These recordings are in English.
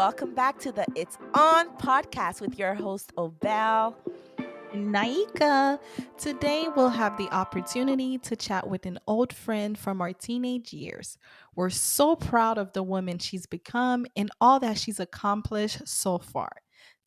welcome back to the It's On podcast with your host, Obelle. Naikha. Today we'll have the opportunity to chat with an old friend from our teenage years. We're so proud of the woman she's become and all that she's accomplished so far.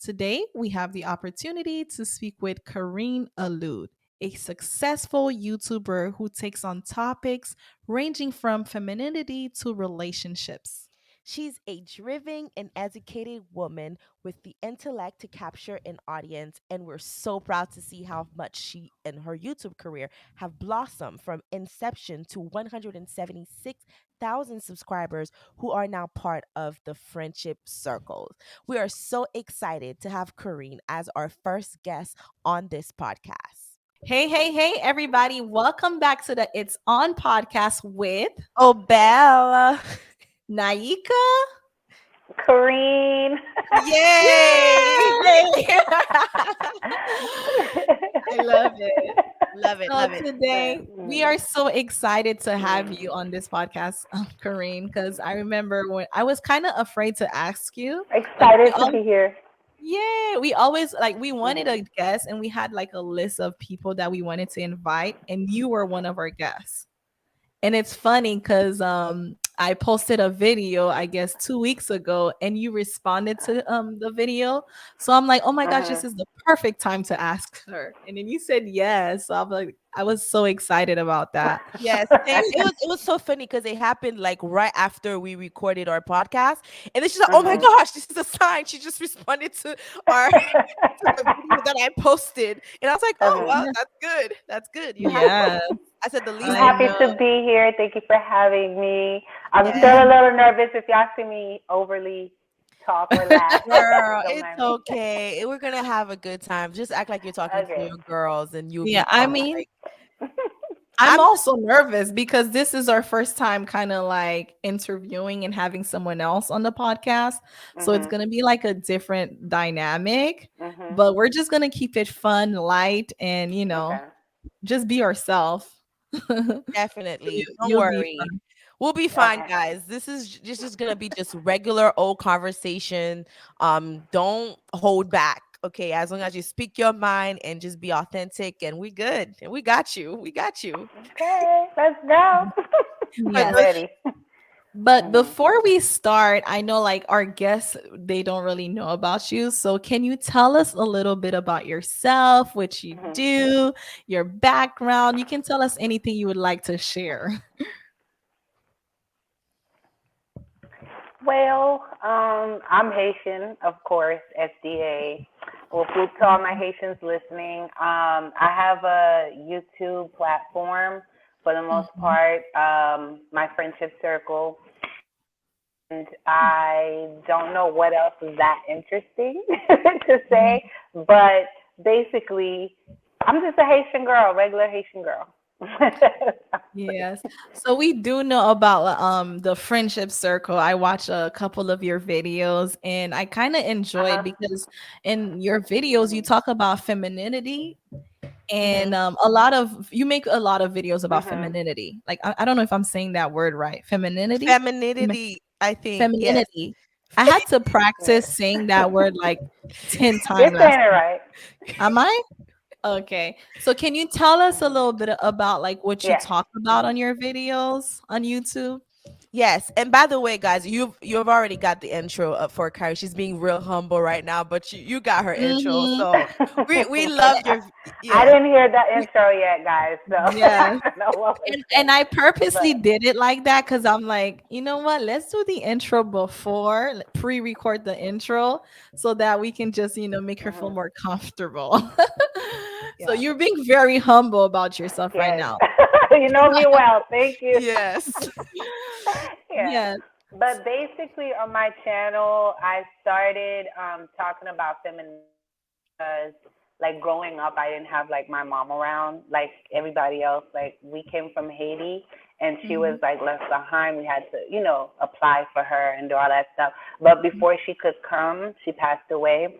Today we have the opportunity to speak with Karine Alourde, a successful YouTuber who takes on topics ranging from femininity to relationships. She's a driven and educated woman with the intellect to capture an audience, and we're so proud to see how much she and her YouTube career have blossomed from inception to 176,000 subscribers who are now part of the friendship circles. We are so excited to have Karine as our first guest on this podcast. Hey, everybody. Welcome back to the It's On podcast with Obelle. Naikha. Karine. Yay! Yay! I love it. Love it, So love it. today we are so excited to have you on this podcast, Karine, because I remember when I was kind of afraid to ask you. Excited to be here. Yeah, we always we wanted a guest and we had like a list of people that we wanted to invite, and you were one of our guests. And it's funny because I posted a video, I guess 2 weeks ago, and you responded to the video. So I'm like, oh my gosh, this is the perfect time to ask her. And then you said yes. So I'm like, I was so excited about that. Yes, same. It was so funny because it happened like right after we recorded our podcast, and then she's like, "Oh my gosh, this is a sign." She just responded to our to the video that I posted, and I was like, "Oh wow, that's good. That's good." You have. Yeah. I said the least. I'm I happy know. to be here. Thank you for having me. I'm Yeah. still a little nervous if y'all see me overly talk or laugh. Girl, Don't it's mind me. okay. We're gonna have a good time. Just act like you're talking to Okay. your girls, and you'll Yeah, be I fine. mean, Like, I'm I'm also nervous because this is our first time kind of like interviewing and having someone else on the podcast. So it's going to be like a different dynamic, but we're just going to keep it fun, light, and, Okay. just be ourselves. definitely. Don't You'll be worry. fun. We'll be fine, Okay. guys. This is gonna be just regular old conversation. Don't hold back. Okay, as long as you speak your mind and just be authentic, and we good. And we got you. We got you. Okay. Let's go. But I'm Yes. ready. But before we start, I know like our guests, they don't really know about you. So can you tell us a little bit about yourself, what you do, your background? You can tell us anything you would like to share. Well, I'm Haitian, of course, FDA. Well, food to all my Haitians listening. I have a YouTube platform for the most part, my friendship circle. And I don't know what else is that interesting to say, but basically, I'm just a Haitian girl, regular Haitian girl. Yes. So we do know about the friendship circle. I watched a couple of your videos and I kind of enjoyed because in your videos you talk about femininity and a lot of you make a lot of videos about femininity. Like I don't know if I'm saying that word right. Femininity? Femi- femininity, I think. Yes. Femininity. I had to practice saying that word like 10 You're times last saying it time. right. Am I? Okay. So can you tell us a little bit about like what you Yeah. talk about on your videos on YouTube? Yes, and by the way, guys, you've already got the intro up for Kyrie. She's being real humble right now, but you got her intro, Mhm. so we love your I yeah. didn't hear the intro yet, guys, so Yes. I don't know what was And said. I purposely But did it like that because I'm like, you know what? Let's do the intro before, pre-record the intro so that we can just, make her feel more comfortable. So Yeah. you're being very humble about yourself right yes, now. you know me well. Thank you. Yes. Yeah. Yes. But basically, on my channel, I started talking about feminism because, like, growing up, I didn't have like my mom around, like everybody else. Like, we came from Haiti, and she was like left behind. We had to, apply for her and do all that stuff. But before she could come, she passed away.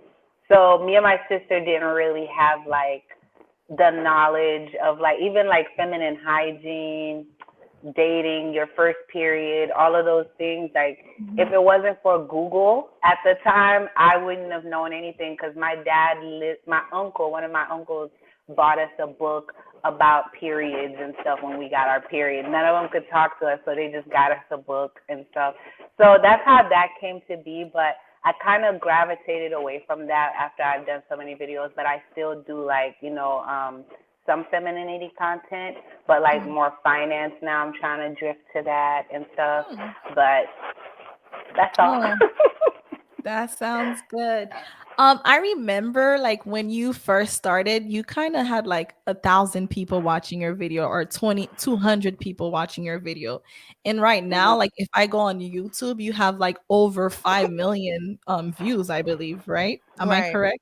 So me and my sister didn't really have like the knowledge of like even like feminine hygiene, dating, your first period, all of those things. Like, if Mhm. it wasn't for Google at the time, I wouldn't have known anything because my dad, my uncle, one of my uncles, bought us a book about periods and stuff when we got our period. None of them could talk to us, so they just got us a book and stuff. So that's how that came to be. But I kind of gravitated away from that after I've done so many videos. But I still do like, some femininity content, but like Mhm. more finance now. I'm trying to drift to that and stuff. Mm. But that's all. Oh, that sounds good. I remember like when you first started, you kind of had like 1,000 people watching your video or 200 people watching your video. And right now, Mhm. like if I go on YouTube, you have like over 5 million views, I believe, right? Am I Right. correct?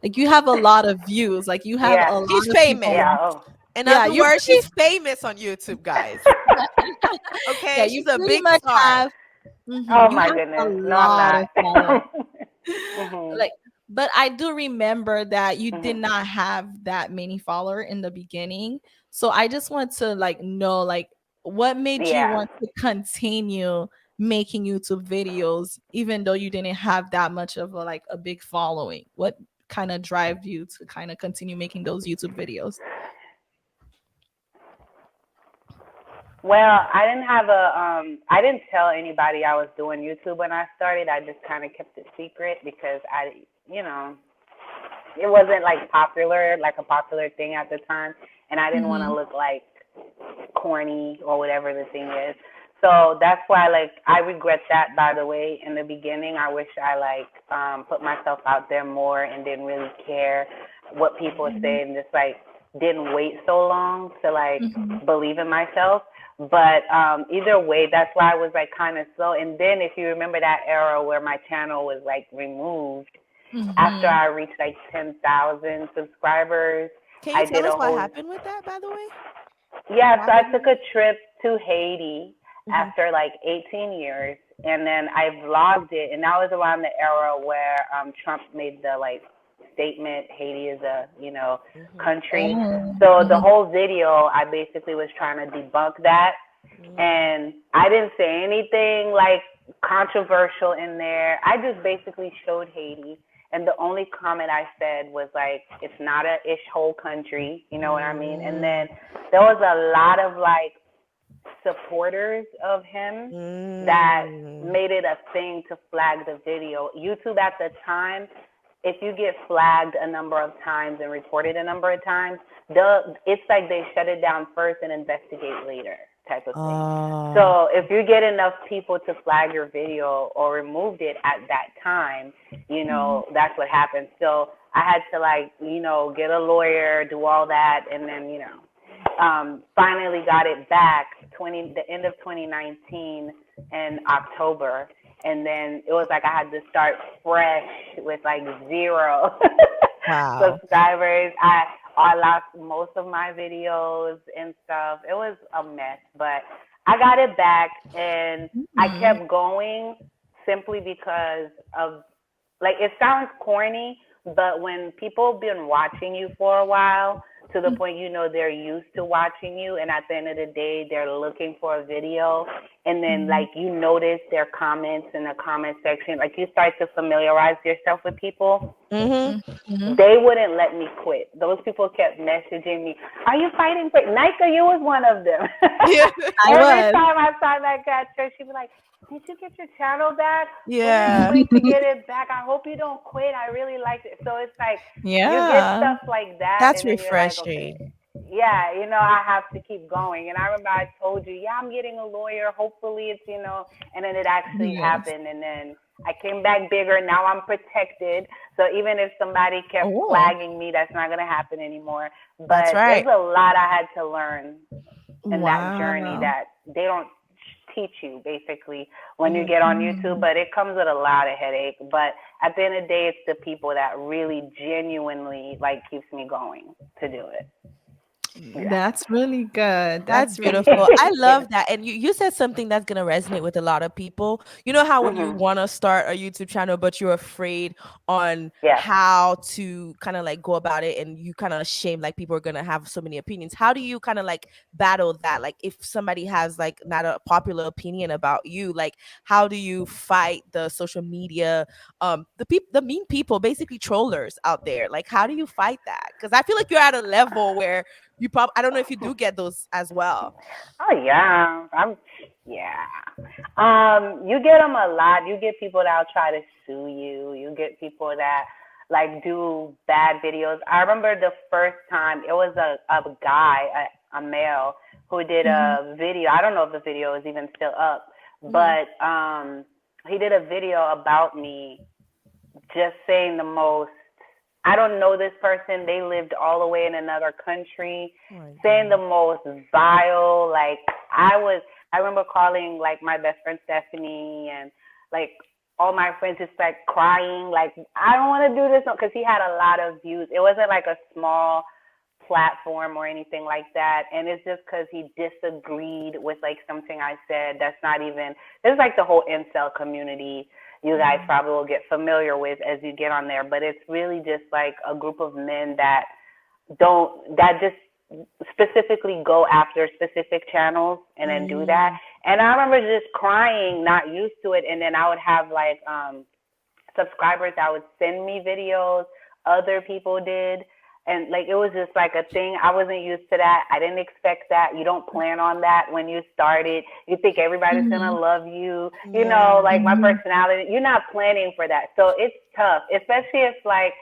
Like you have a lot of views. Like you have Yeah. a She's lot of people famous. Yeah. watch. Oh. In Yeah, other you're words, pretty she's famous on YouTube, guys. yeah, Okay, you she's a pretty big much star. have Oh you my have a goodness. No, I'm lot not. of followers. Mhm. Like, but I do remember that you did Mhm. not have that many follower in the beginning. So I just want to like know like what made you Yeah. want to continue making YouTube videos even though you didn't have that much of a like a big following? What kind of drive you to kind of continue making those YouTube videos? Well, I didn't tell anybody I was doing YouTube when I started. I just kind of kept it secret because you know, it wasn't like a popular thing at the time, and I didn't want to Mhm. look like corny or whatever the thing is. So that's why, like, I regret that, by the way. In the beginning, I wish I put myself out there more and didn't really care what people Mhm. say and just like didn't wait so long to like Mhm. believe in myself. But either way, that's why I was like kind of slow. And then if you remember that era where my channel was like removed after Mhm. I reached like 10,000 subscribers, Can you I tell did us a what whole happened with that, by the way? yeah, What so I happened took there? a trip to Haiti Hmm. after like 18 years, and then I vlogged it, and that was around the era where Trump made the like statement, Haiti is a Hmm. country. Oh. So the Mhm. whole video, I basically was trying to debunk that, Mm. and I didn't say anything like controversial in there. I just basically showed Haiti. And the only comment I said was like, it's not a ish whole country, you know what I mean? And then Mm. there was a lot of like supporters of him that Mm. made it a thing to flag the video. YouTube at the time, if you get flagged a number of times and reported a number of times, it's like they shut it down first and investigate later type of thing. Oh. So if you get enough people to flag your video or removed it at that time, Mhm. that's what happened. So I had to like, get a lawyer, do all that, and then, finally got it back the end of 2019 in October, and then it was like I had to start fresh with like zero Wow. subscribers. I lost most of my videos and stuff. It was a mess, but I got it back, and I Mhm. kept going simply because of like it sounds corny, but when people been watching you for a while to the point they're used to watching you, and at the end of the day they're looking for a video, and then Mhm. like you notice their comments in the comment section, like you start to familiarize yourself with people. Hmm. Mhm. They wouldn't let me quit. Those people kept messaging me, "Are you fighting for Naikha?" You was one of them. Yeah. I Every was. time I saw that guy at church, she'd be like, "Did you get your channel back? What are you Yeah. doing to get it back? I hope you don't quit. I really liked it." So it's like you get Yeah. stuff like that, That's and then you're like, okay, refreshing. yeah, I have to keep going. And I remember I told you, yeah, I'm getting a lawyer. Hopefully it's, and then it actually Yes. happened. And then I came back bigger. Now I'm protected. So even if somebody kept Oh, flagging me, that's not going to happen anymore. That's But there's right. a lot I had to learn in that journey wow. that they don't teach you basically when you Hmm. get on YouTube, Mm. but it comes with a lot of headache. But at the end of the day, it's the people that really genuinely like keeps me going to do it. Yeah. That's really good. That's That's really beautiful. I Yeah. love that. And you said something that's gonna resonate with a lot of people. You know how when you Mhm. wanna start a YouTube channel, but you're afraid on Yes. how to kind of like go about it and you kind of ashamed like people are gonna have so many opinions. How do you kind of like battle that? Like if somebody has like not a popular opinion about you, like how do you fight the social media, the mean people, basically trollers out there? Like how do you fight that? Because I feel like you're at a level where I don't know if you do get those as well. Oh yeah, yeah. You get them a lot. You get people that'll try to sue you. You get people that like do bad videos. I remember the first time it was a guy, a male, who did Mhm. a video. I don't know if the video is even still up, Mhm. but he did a video about me just saying the most. I don't know this person. They lived all the way in another country, Oh my saying the god. most vile. Like I was, I remember calling like my best friend Stephanie and like all my friends just like crying. Like I don't want to do this because he had a lot of views. It wasn't like a small platform or anything like that. And it's just because he disagreed with like something I said. That's not even. This is like the whole incel community you guys Mhm. probably will get familiar with as you get on there. But it's really just like a group of men that just specifically go after specific channels and then do that. Mm. And I remember just crying, not used to it. And then I would have like subscribers that would send me videos other people did. And like it was just like a thing. I wasn't used to that. I didn't expect that. You don't plan on that when you started. You think everybody's gonna Mhm. love you. You Yeah. know, like my Mhm. personality. You're not planning for that. So it's tough, especially if like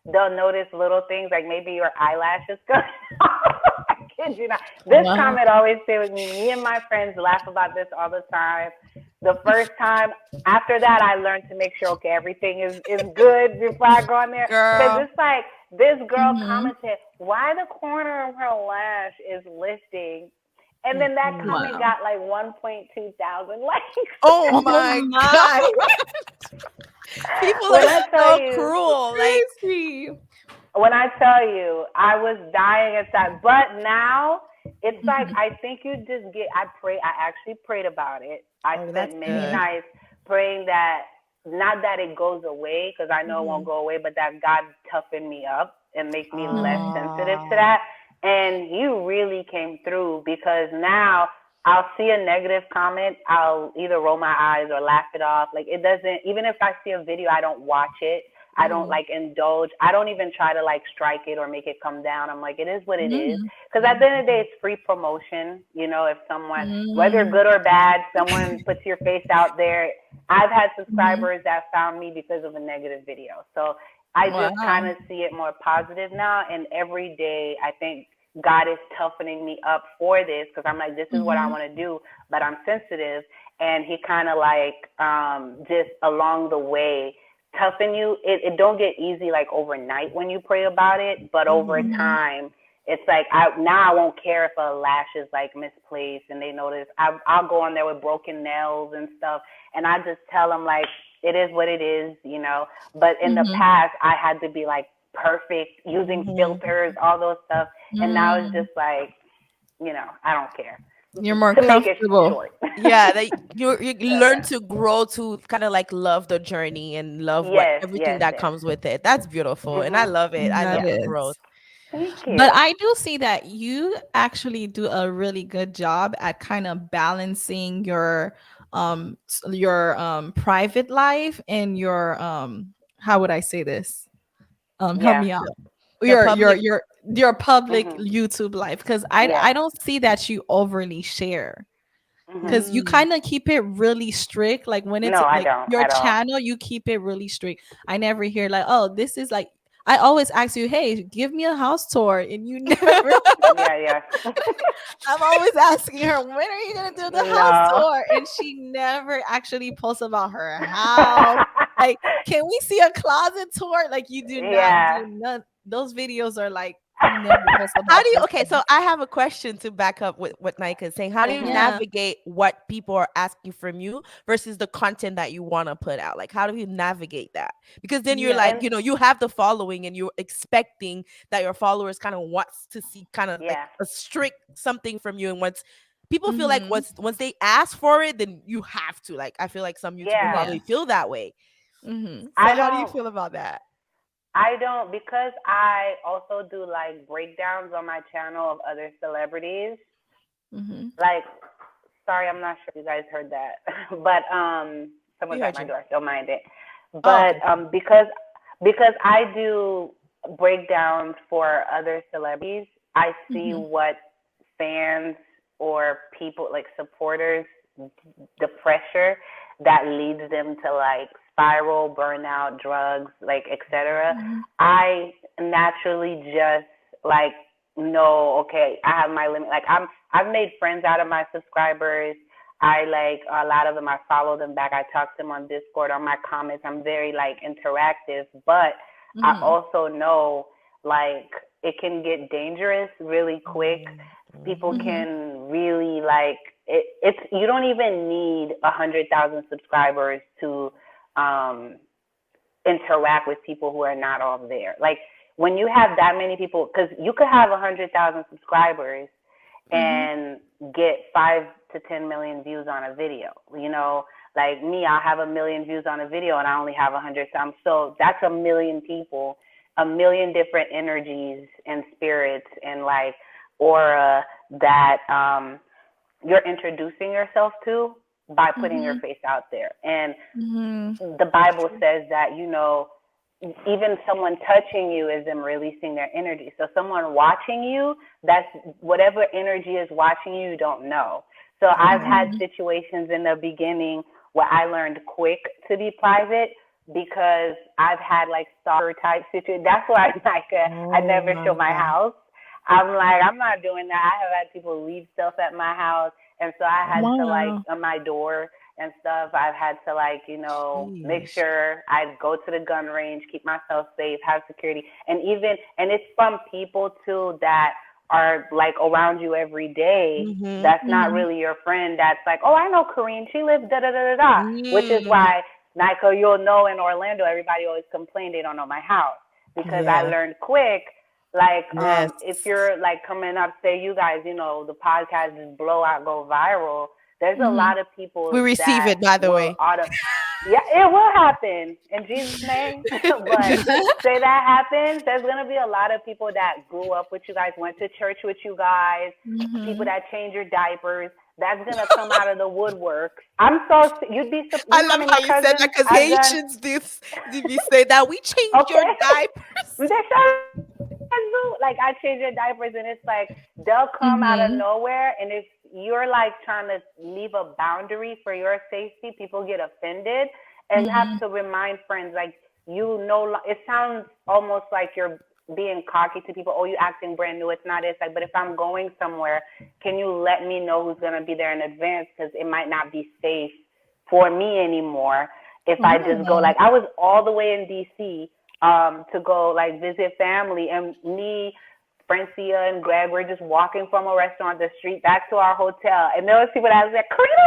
they'll notice little things like maybe your eyelashes go. I kid you not. This Wow. comment always stay with me. Me and my friends laugh about this all the time. The first time after that, I learned to make sure, okay, everything is good before I go on there. Because Girl. it's like this girl Mhm. commented, why the corner of her lash is lifting. And then that Mm-mm. comment Wow. got like 1.2 thousand likes. Oh Oh my god. my. People when are I tell so you, cruel. Like Crazy. when I tell you, I was dying inside. But now it's like Mhm. I think you just get. I actually prayed about it. I oh, that's spent many Mhm. good. nights praying that not that it goes away because I know it won't Mhm. go away, but that God toughen me up and make me less Mhm. sensitive to Ah. that. And you really came through because now I'll see a negative comment, I'll either roll my eyes or laugh it off. Like it doesn't. Even if I see a video, I don't watch it. I don't Mhm. like indulge. I don't even try to like strike it or make it come down. I'm like, it is what it is. Mhm. Because at the end of the day, Mhm. it's free promotion. You know, if someone, whether Mhm. good or bad, someone puts your face out there. I've had Mhm. subscribers that found me because of a negative video. So I just kind Wow. of see it more positive now. And every day, I think God is toughening me up for this because I'm like, this is what I Mhm. want to do, but I'm sensitive. And he kind of like just along the way toughen you. It don't get easy like overnight when you pray about it, but over Mhm. Mhm. time, it's like I won't care if a lash is like misplaced and they notice. I'll go on there with broken nails and stuff, and I just tell them like it is what it is, you know. But in the Mhm. past, I had to be like perfect using Mhm. filters, all those stuff, and now it's Mm. just like I don't care. You're more To make it comfortable. short. Yeah, that you So learn yeah. to grow to kind of like love the journey and love what Yes, everything yes, that yes. comes with it. That's beautiful, and I Mhm. love it. I That love Yeah. the growth. is. Thank But you. I do see that you actually do a really good job at kind of balancing your private life and your how would I say this? Help Yeah. me out. The Your your public. your your public Mhm. YouTube life, because I Yeah. I don't see that you overly share. Mhm. Because you Mm. kind of keep it really strict. Like when it's No, I like don't your at all. channel, you keep it really strict. I never hear like, oh, this is like, I always ask you, hey, give me a house tour. And you never, Yeah, yeah. I'm always asking her, when are you going to do the house No. tour? And she never actually posts about her house. Like, can we see a closet tour? Like, you do not Yeah. do none. Those videos are like You never post How about do you okay, yourself. so I have a question to back up with what Nika is saying. How do you Mhm. Yeah. navigate what people are asking from you versus the content that you want to put out? Like how do you navigate that? Because then you're Yeah. like, And you have the following and you're expecting that your followers kind of wants to see kind of like yeah. a strict something from you. And once people feel like Mhm. once they ask for it, then you have to. Like I feel like some YouTubers Yeah. Yeah. probably feel that way. Mhm. So I how do you don't feel about that? I don't because I also do like breakdowns on my channel of other celebrities. Mhm. Like, sorry, I'm not sure if you guys heard that, but We someone's at heard my you. door. Don't mind it. Oh, But okay. because I do breakdowns for other celebrities, I see Mhm. what fans or people like supporters, the pressure that leads them to like spiral, burnout, drugs, like etc. Mhm. I naturally just like know, okay, I have my limit. Like I've made friends out of my subscribers. I like a lot of them. I follow them back. I talk to them on Discord, on my comments. I'm very like interactive, but I Mhm. also know like it can get dangerous really quick. People Mm-hmm. Mhm. can really like it's you don't even need 100,000 subscribers to um interact with people who are not all there. Like when you have that many people, because you could have 100,000 subscribers Mhm. and get 5 to 10 million views on a video. You know, like me, I'll have 1 million views on a video and I only have 100,000. So that's 1 million people, 1 million different energies and spirits and like aura that you're introducing yourself to by putting your Mhm. face out there. And Mhm. the Bible says that, even someone touching you is them releasing their energy. So someone watching you, that's whatever energy is watching you, you don't know. So I've Yeah. had Mhm. situations in the beginning where I learned quick to be private because I've had like stalker type situations. That's why I Oh never my show my god. house. I'm like, I'm not doing that. I have had people leave stuff at my house. And so I had to like Wow. on my door and stuff. I've had to like, make Jeez. sure I go to the gun range, keep myself safe, have security, and it's from people too that are like around you every day. Mm-hmm. That's not Mhm. really your friend. That's like, oh, I know Karine. She lives da da da da da. Which is Mm. why, Naikha, you'll know in Orlando, everybody always complained they don't know my house because I Yeah. learned quick. Like, if Yes. you're like coming up, say you guys, the podcast just blow out, go viral, there's a Mhm. lot of We people receive that it, by the will way. yeah, it will happen in Jesus' name. But say that happens, there's gonna be a lot of people that grew up with you guys, went to church with you guys, people Mhm. that change your diapers. That's gonna come out of the woodwork. I'm so you I know how love many how you said that cousins because I've done. Haitians do we say that we change your Okay, diapers. like I change your diapers, and it's like they'll come out of Mhm. nowhere, and if you're like trying to leave a boundary for your safety, people get offended, and you have Mhm. to remind friends like it sounds almost like you're being cocky to people. Oh, you acting brand new. It's not. It's like, but if I'm going somewhere, can you let me know who's gonna be there in advance? Because it might not be safe for me anymore if I just go. Mm. Like I was all the way in DC to go like visit family, and me, Francia, and Greg were just walking from a restaurant the street back to our hotel, and there was people that was like, Karina,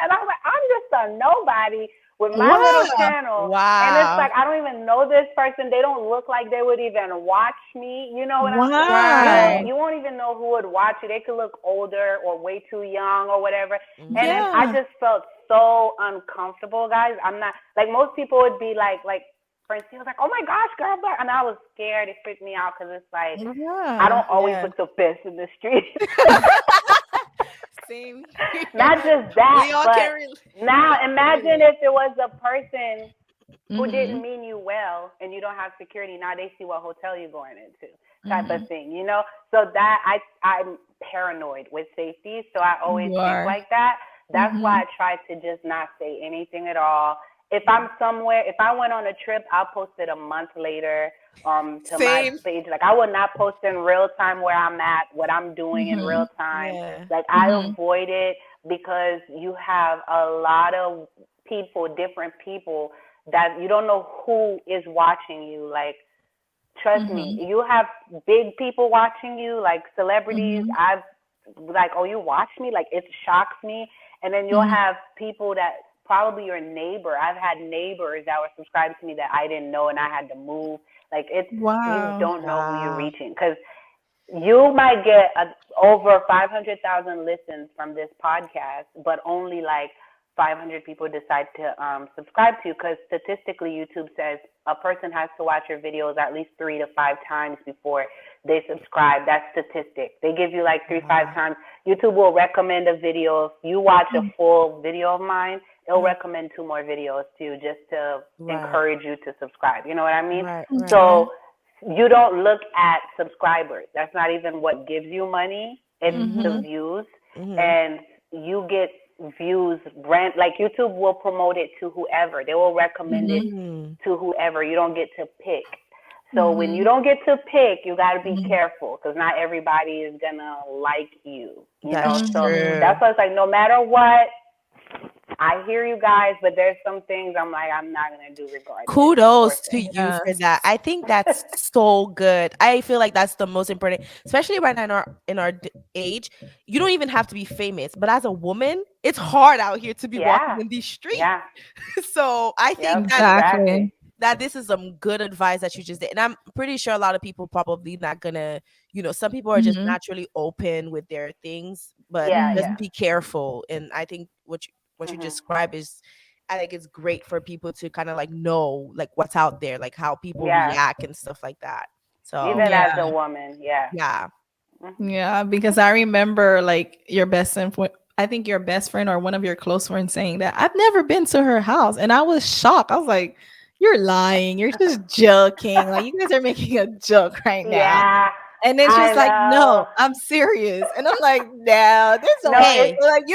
and I was like, I'm just a nobody with my little Wow. channel, and it's Wow. like I don't even know this person. They don't look like they would even watch me. You know what I'm saying? Wow. You won't even know who would watch you. They could look older or way too young or whatever. And then I Mm-hmm. Yeah. just felt so uncomfortable, guys. I'm not like most people would be like Francine was like, "Oh my gosh, girl!" And I was scared. It freaked me out because it's like I Yeah. don't always Yeah. look the best in the street. Same Not here. just that, We all but carry. We now all can imagine relate. if it was a person who didn't Mhm. mean you well and you don't have security. Now they see what hotel you're going into, type of Mhm. thing. So that I'm paranoid with safety, so I always You think are. like that. That's why Mhm. I try to just not say anything at all. If I'm somewhere, if I went on a trip, I'll post it a month later to my Same. page. Like I will not post in real time where I'm at, what I'm doing in real Mhm. time. Yeah. Like I Mhm. avoid it because you have a lot of people, different people that you don't know who is watching you. Like Trust me, you have big people watching you, like celebrities. I've like, oh, you watch me? Like, it shocks me. And then you'll have people that probably your neighbor. I've had neighbors that were subscribed to me that I didn't know, and I had to move. Like, it's you don't know who you're reaching, because you might get over 500,000 listens from this podcast, but only like 500 people decide to subscribe to you, because statistically YouTube says a person has to watch your videos at least 3 to 5 times before they subscribe. That's statistic. They give you like 3-5 times. YouTube will recommend a video. If you watch a full video of mine, it'll recommend 2 more videos to you, just to encourage you to subscribe. You know what I mean? So you don't look at subscribers. That's not even what gives you money. It's the views. And you get views, brand, like YouTube will promote it to whoever. They will recommend it to whoever. You don't get to pick. So when you don't get to pick, you got to be careful, because not everybody is going to like you. You know, so that's why it's like, no matter what, I hear you guys, but there's some things I'm like, I'm not going to do regardless. Kudos to you for that. I think that's so good. I feel like that's the most important, especially right now in our age. You don't even have to be famous, but as a woman, it's hard out here to be walking in these streets. So I think that this is some good advice that you just did. And I'm pretty sure a lot of people probably not gonna, some people are just naturally open with their things, but just be careful. And I think what you describe is, I think it's great for people to kind of like know like what's out there, like how people react and stuff like that. So even as a woman, because I remember like your best friend, I think your best friend or one of your close friends saying that I've never been to her house, and I was shocked. I was like, you're lying, you're just joking, like you guys are making a joke right now. And then she's like, no, I'm serious. And I'm like, no, there's no way. Like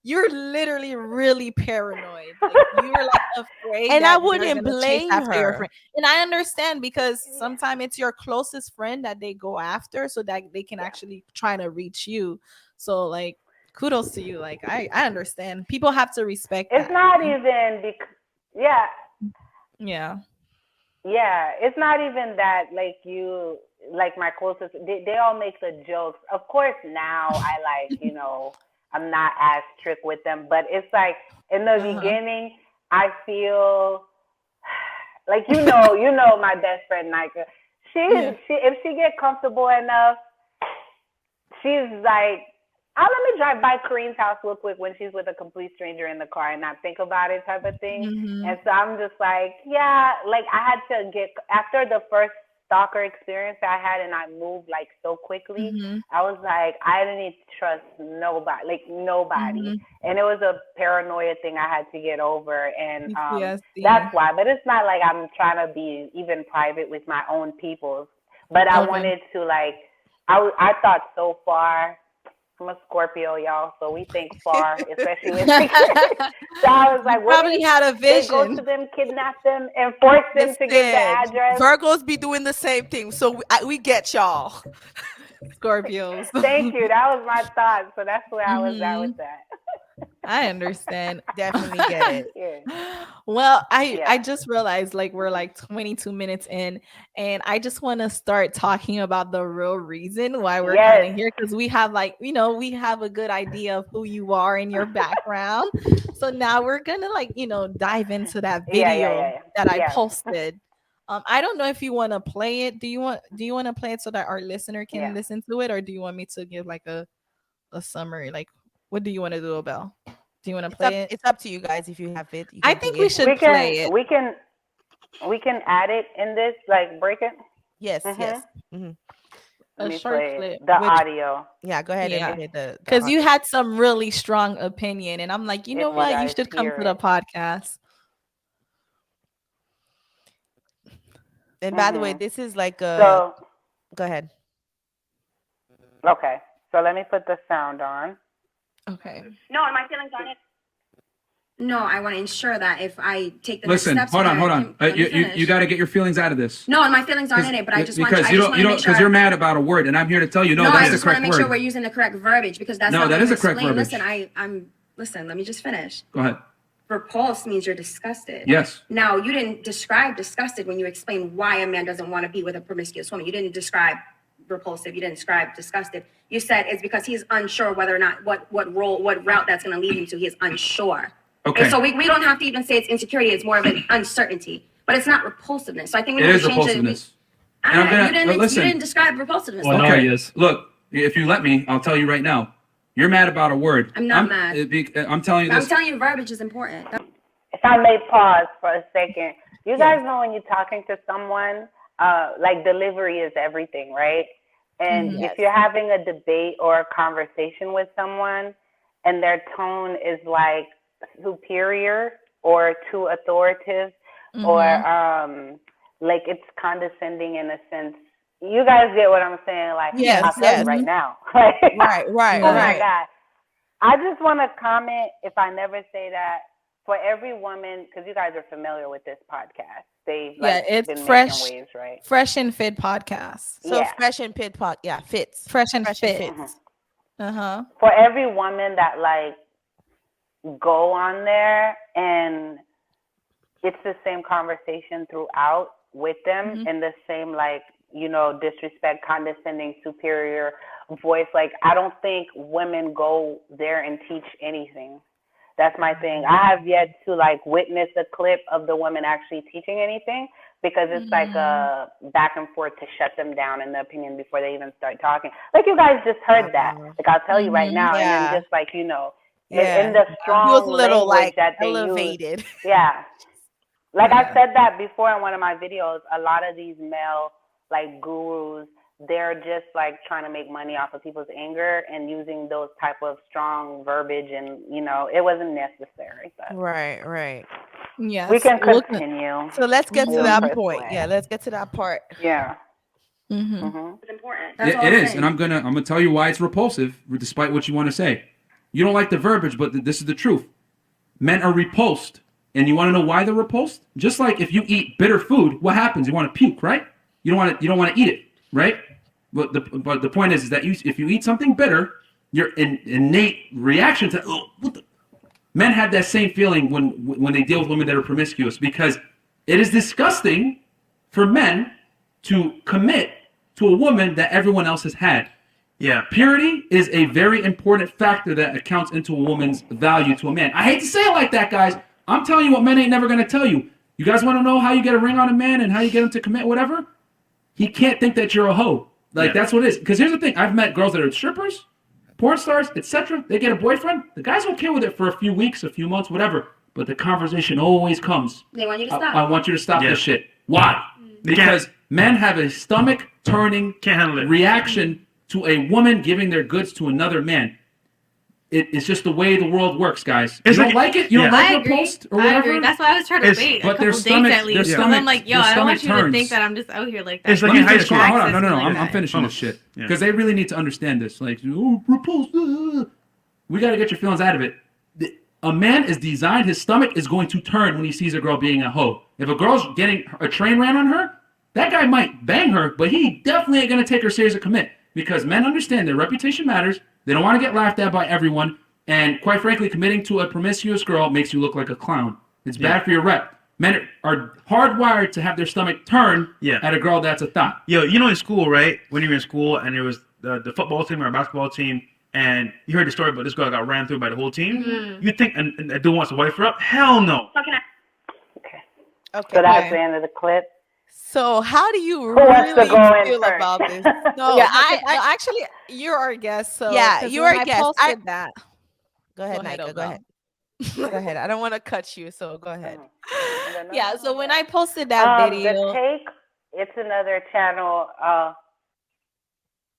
you're literally really paranoid. Like, you're like afraid. And I wouldn't blame her. Your friend. And I understand, because sometimes it's your closest friend that they go after, so that they can actually try to reach you. So like, kudos to you. Like I understand. People have to respect it's that. Not even because it's not even that, like my closest, they all make the jokes. Of course now I like, I'm not as strict with them, but it's like in the beginning, I feel like, you know my best friend Naikha, she if she get comfortable enough, she's like, let me drive by Karine's house real quick when she's with a complete stranger in the car and not think about it, type of thing. And so I'm just like, like I had to get, after the first stalker experience I had, and I moved like so quickly, I was like, I didn't trust nobody, and it was a paranoia thing I had to get over, and that's why. But it's not like I'm trying to be even private with my own people, but I wanted to, like, I thought so far. I'm a Scorpio, y'all, so we think far, especially with so I was like, what probably had a vision. Go to them, kidnap them, and force them to get the address. Virgos be doing the same thing, so we get y'all. Scorpios. Thank you. That was my thought. So that's where I was at with that. I understand. Definitely get it. Well, I just realized like we're like 22 minutes in, and I just want to start talking about the real reason why we're kind of here, because we have like, we have a good idea of who you are and your background. So now we're gonna like, dive into that video that I posted. I don't know if you want to play it. Do you want to play it so that our listener can listen to it, or do you want me to give like a summary? Like, what do you want to do, Obelle? Do you want to play it? It's up to you guys. If you have it, I think we should play it. We can add it in this, like break it. Yes. Yes. A short clip. The audio. Yeah, go ahead and play the because you had some really strong opinion, and I'm like, you know what, you should come to the podcast. And by the way, this is like a. Go ahead. Okay, so let me put the sound on. Okay. No, my feelings on it. No, I want to ensure that if I take the next steps. Hold on. You got to get your feelings out of this. No, and my feelings aren't in it, but I just want to. Because you're mad about a word, and I'm here to tell you, that's the correct word. No, I just want to make sure we're using the correct verbiage, because that's that is the correct verbiage. Listen, Listen, let me just finish. Go ahead. repulse means you're disgusted. Yes. Now, you didn't describe disgusted when you explained why a man doesn't want to be with a promiscuous woman. You didn't describe repulsive. You didn't describe disgusted. You said it's because he's unsure whether or not what route that's going to lead him to. He is unsure. Okay. And so we don't have to even say it's insecurity. It's more of an uncertainty. But it's not repulsiveness. So I think we It need is to change repulsiveness. You didn't describe repulsiveness. Well, no, he is. Look, if you let me, I'll tell you right now. You're mad about a word. I'm not mad. I'm telling you this. I'm telling you, verbiage is important. If I may pause for a second, you guys know when you're talking to someone, like delivery is everything, right? And if you're having a debate or a conversation with someone and their tone is like superior or too authoritative or like it's condescending in a sense, you guys get what I'm saying? Like, I'll tell you right now. Right. Oh my God. I just want to comment, if I never say that, for every woman, because you guys are familiar with this podcast. They've it's been fresh, making waves, right? Fresh and Fit podcast. So Fresh and Fit fits. Fresh and Fit. Mm-hmm. For every woman that like go on there and it's the same conversation throughout with them and the same like, you know, disrespect, condescending, superior voice. Like, I don't think women go there and teach anything. That's my thing. I have yet to like witness a clip of the women actually teaching anything because it's like a back and forth to shut them down in the opinion before they even start talking. Like you guys just heard that. Like I'll tell you right now, and then just like, you know, in the strong Feels a little language like that they elevated. use. Yeah. Like I said that before in one of my videos, a lot of these male like gurus, they're just like trying to make money off of people's anger and using those type of strong verbiage, and you know it wasn't necessary. But Right. Yes. we can continue. So let's get to that point. Yeah, let's get to that part. Yeah. It's important. That's all It I'm is, saying. and I'm gonna tell you why it's repulsive, despite what you want to say. You don't like the verbiage, but this is the truth. Men are repulsed, and you want to know why they're repulsed? Just like if you eat bitter food, what happens? You want to puke, right? You don't want to eat it, right? But the point is that if you eat something bitter, your innate reaction to men have that same feeling when they deal with women that are promiscuous, because it is disgusting for men to commit to a woman that everyone else has had. Yeah. Purity is a very important factor that accounts into a woman's value to a man. I hate to say it like that, guys. I'm telling you what men ain't never going to tell you. You guys want to know how you get a ring on a man and how you get him to commit whatever? He can't think that you're a hoe. Like, that's what it is. Because here's the thing. I've met girls that are strippers, porn stars, etc. They get a boyfriend. The guy's okay with it for a few weeks, a few months, whatever. But the conversation always comes. They want you to stop. I want you to stop this shit. Why? Because men have a stomach-turning reaction to a woman giving their goods to another man. It's just the way the world works, guys. You don't like it? You don't like Repulsed or whatever? I agree. That's why I was trying to wait a couple days at least. Because I'm like, yo, I don't want you to think that I'm just out here like that. It's like in high school. Hold on. No. I'm finishing this shit. Because they really need to understand this. Like, Repulsed. We got to get your feelings out of it. A man is designed, his stomach is going to turn when he sees a girl being a hoe. If a girl's getting a train ran on her, that guy might bang her, but he definitely ain't going to take her serious or commit. Because men understand their reputation matters. They don't want to get laughed at by everyone. And quite frankly, committing to a promiscuous girl makes you look like a clown. It's bad for your rep. Men are hardwired to have their stomach turn at a girl that's a thought. Yo, you know in school, right? When you were in school and there was the football team or a basketball team, and you heard the story about this girl got ran through by the whole team, you think and a dude wants to wife her up? Hell no. Okay. So that's the end of the clip. So how do you really feel about this? No, actually, you're our guest. So you're our guest. I posted that. Go ahead, Naikha. Go ahead. Go ahead. I don't want to cut you, so go ahead. So when I posted that video, the take, it's another channel.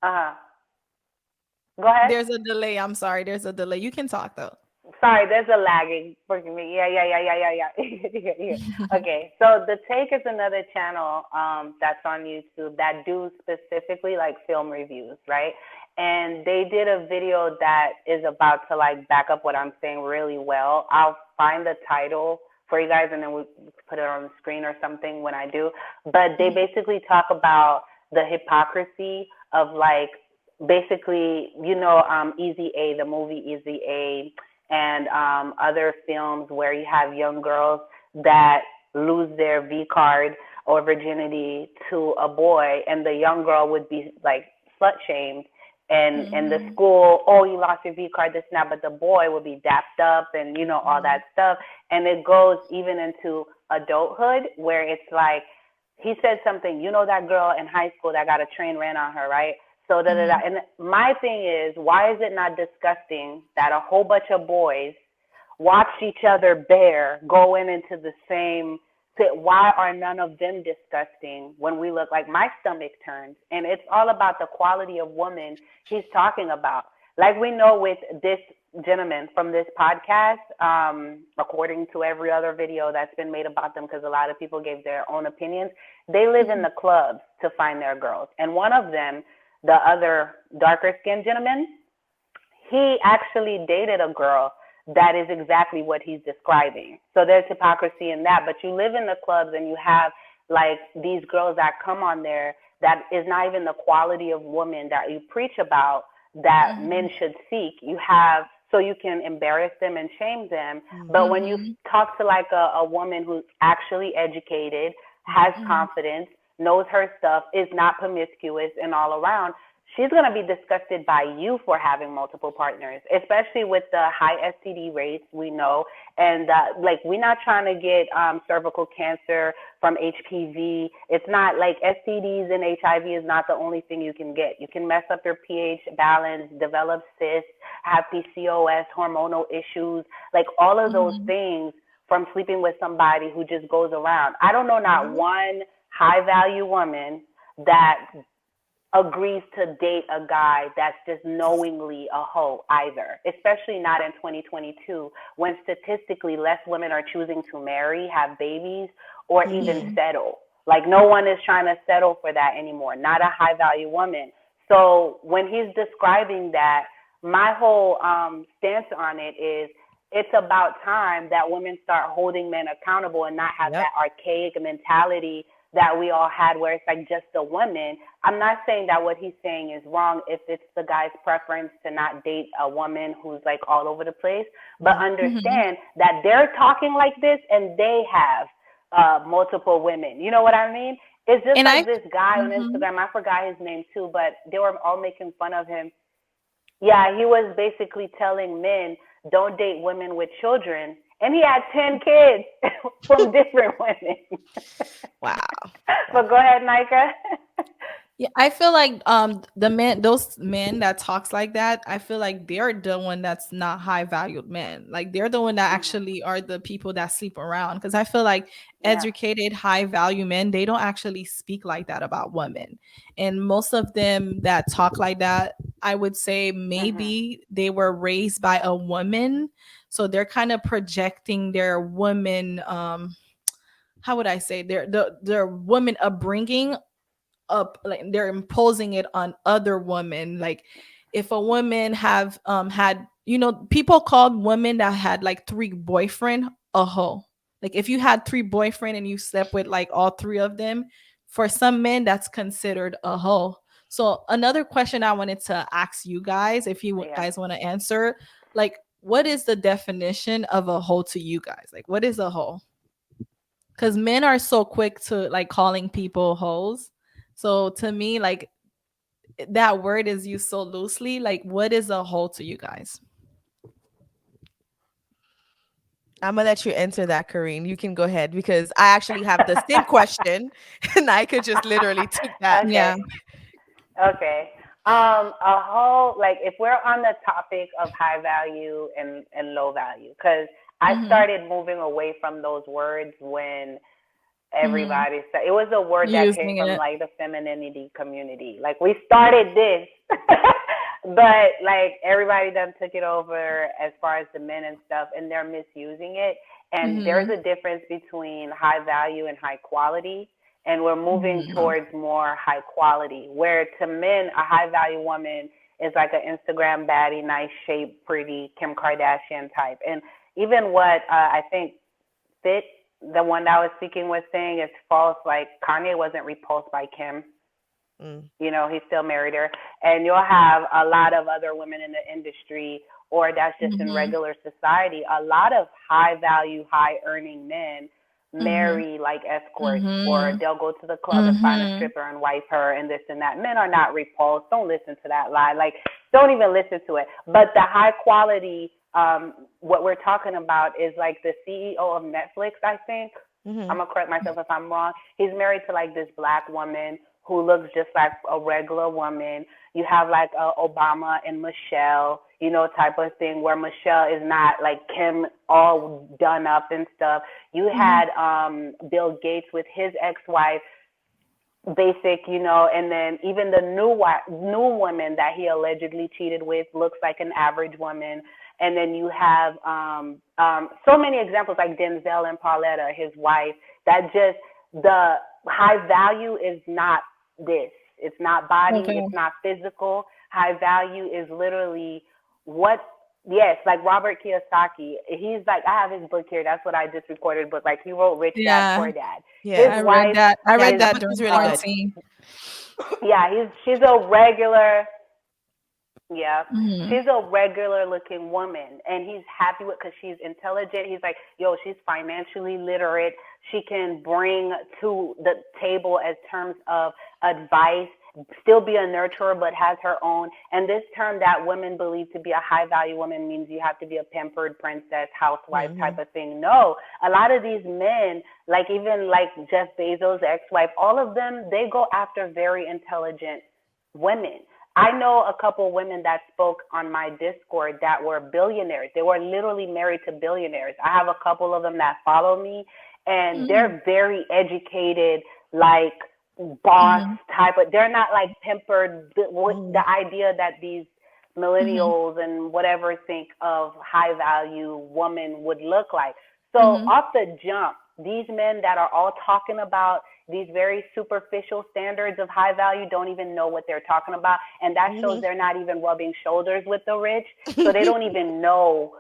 Go ahead. There's a delay. I'm sorry. There's a delay. You can talk though. Sorry, there's a lagging. Forgive me. Yeah. Okay, so The Take is another channel that's on YouTube that do specifically like film reviews, right? And they did a video that is about to like back up what I'm saying really well. I'll find the title for you guys and then we'll put it on the screen or something when I do. But they basically talk about the hypocrisy of like basically, you know, Easy A, the movie Easy A. and other films where you have young girls that lose their V card or virginity to a boy, and the young girl would be like slut shamed. And the school, oh, you lost your V card, this and that, but the boy would be dapped up and, you know, all that stuff. And it goes even into adulthood where it's like, he said something, you know, that girl in high school that got a train ran on her, right? So da-da-da. And my thing is, why is it not disgusting that a whole bunch of boys watched each other bare going into the same, why are none of them disgusting when we look like my stomach turns? And it's all about the quality of woman he's talking about. Like we know with this gentleman from this podcast, according to every other video that's been made about them, because a lot of people gave their own opinions, they live in the clubs to find their girls. And one of them, the other darker skinned gentleman, he actually dated a girl that is exactly what he's describing. So there's hypocrisy in that. But you live in the clubs and you have like these girls that come on there that is not even the quality of woman that you preach about that men should seek. You have, so you can embarrass them and shame them. But when you talk to like a woman who's actually educated, has confidence, knows her stuff, is not promiscuous and all around, she's going to be disgusted by you for having multiple partners, especially with the high STD rates we know. And like, we're not trying to get cervical cancer from HPV. It's not like STDs and HIV is not the only thing you can get. You can mess up your pH balance, develop cysts, have PCOS, hormonal issues, like all of those things from sleeping with somebody who just goes around. I don't know not one high value woman that agrees to date a guy that's just knowingly a hoe either, especially not in 2022 when statistically less women are choosing to marry, have babies, or even settle. Like no one is trying to settle for that anymore, not a high value woman. So when he's describing that, my whole stance on it is it's about time that women start holding men accountable and not have that archaic mentality that we all had where it's like just the women. I'm not saying that what he's saying is wrong if it's the guy's preference to not date a woman who's like all over the place, but understand that they're talking like this and they have multiple women. You know what I mean? It's just like this guy on Instagram, I forgot his name too, but they were all making fun of him. Yeah, he was basically telling men, don't date women with children. And he had 10 kids from different women. Wow. But go ahead, Naikha. Yeah, I feel like those men that talks like that, I feel like they're the one that's not high valued men. Like they're the one that actually are the people that sleep around. Because I feel like educated, high value men, they don't actually speak like that about women. And most of them that talk like that, I would say maybe they were raised by a woman. So they're kind of projecting their woman, how would I say, their woman upbringing up, like they're imposing it on other women. Like if a woman have had, you know, people called women that had like 3 boyfriend a hoe. Like if you had 3 boyfriend and you slept with like all 3 of them, for some men that's considered a hoe. So another question I wanted to ask you guys, if you guys want to answer, like what is the definition of a hoe to you guys? Like what is a hoe? Because men are so quick to like calling people hoes. So to me, like that word is used so loosely. Like, what is a hoe to you guys? I'm gonna let you answer that, Karine. You can go ahead because I actually have the same question, and I could just literally took that. Okay. Yeah. Okay. A whole, like if we're on the topic of high value and low value, because I started moving away from those words when everybody said it was a word that came from like the femininity community. Like we started this, but like everybody done took it over as far as the men and stuff, and they're misusing it. And there's a difference between high value and high quality. And we're moving towards more high quality, where to men, a high value woman is like an Instagram baddie, nice shape, pretty, Kim Kardashian type. And even what I think Fit, the one that I was speaking was saying, is false. Like Kanye wasn't repulsed by Kim. Mm. You know, he still married her. And you'll have a lot of other women in the industry, or that's just in Mhm. regular society. A lot of high value, high earning men Mhm. marry like escorts, or Mhm. they'll go to the club and find a Mhm. stripper and wife her and this and that. Men are not repulsed. Don't listen to that lie. Like, don't even listen to it. But the high quality, what we're talking about is like the CEO of Netflix, I think. I'm Mhm. gonna correct myself if I'm wrong. He's married to like this black woman who looks just like a regular woman. You have like Obama and Michelle, you know, type of thing, where Michelle is not like Kim all done up and stuff. You Mhm. had Bill Gates with his ex-wife, basic, you know, and then even the new woman that he allegedly cheated with looks like an average woman. And then you have so many examples like Denzel and Pauletta, his wife, that just the high value is not this. It's not body, Okay. it's not physical. High value is literally what, yes, like Robert Kiyosaki. He's like, I have his book here. That's what I just recorded, but like he wrote Rich Dad Yeah, Poor Dad. His Yeah. I read wife that. I Yeah, read is that that book is during really good. quarantine. yeah, she's a regular, yeah, Mhm. she's a regular looking woman, and he's happy with because she's intelligent. He's like, yo, she's financially literate. She can bring to the table as terms of advice, still be a nurturer, but has her own. And this term that women believe to be a high value woman means you have to be a pampered princess, housewife type Mhm. of thing. No, a lot of these men, like even like Jeff Bezos' ex-wife, all of them, they go after very intelligent women. I know a couple women that spoke on my Discord that were billionaires. They were literally married to billionaires. I have a couple of them that follow me, and Mhm. they're very educated, like boss Mhm. type of. They're not like pampered. The Mhm. idea that these Mhm. millennials and whatever think of high value woman would look like. So Mhm. off the jump, these men that are all talking about these very superficial standards of high value don't even know what they're talking about. And that shows Mhm. they're not even rubbing shoulders with the rich. So they don't even know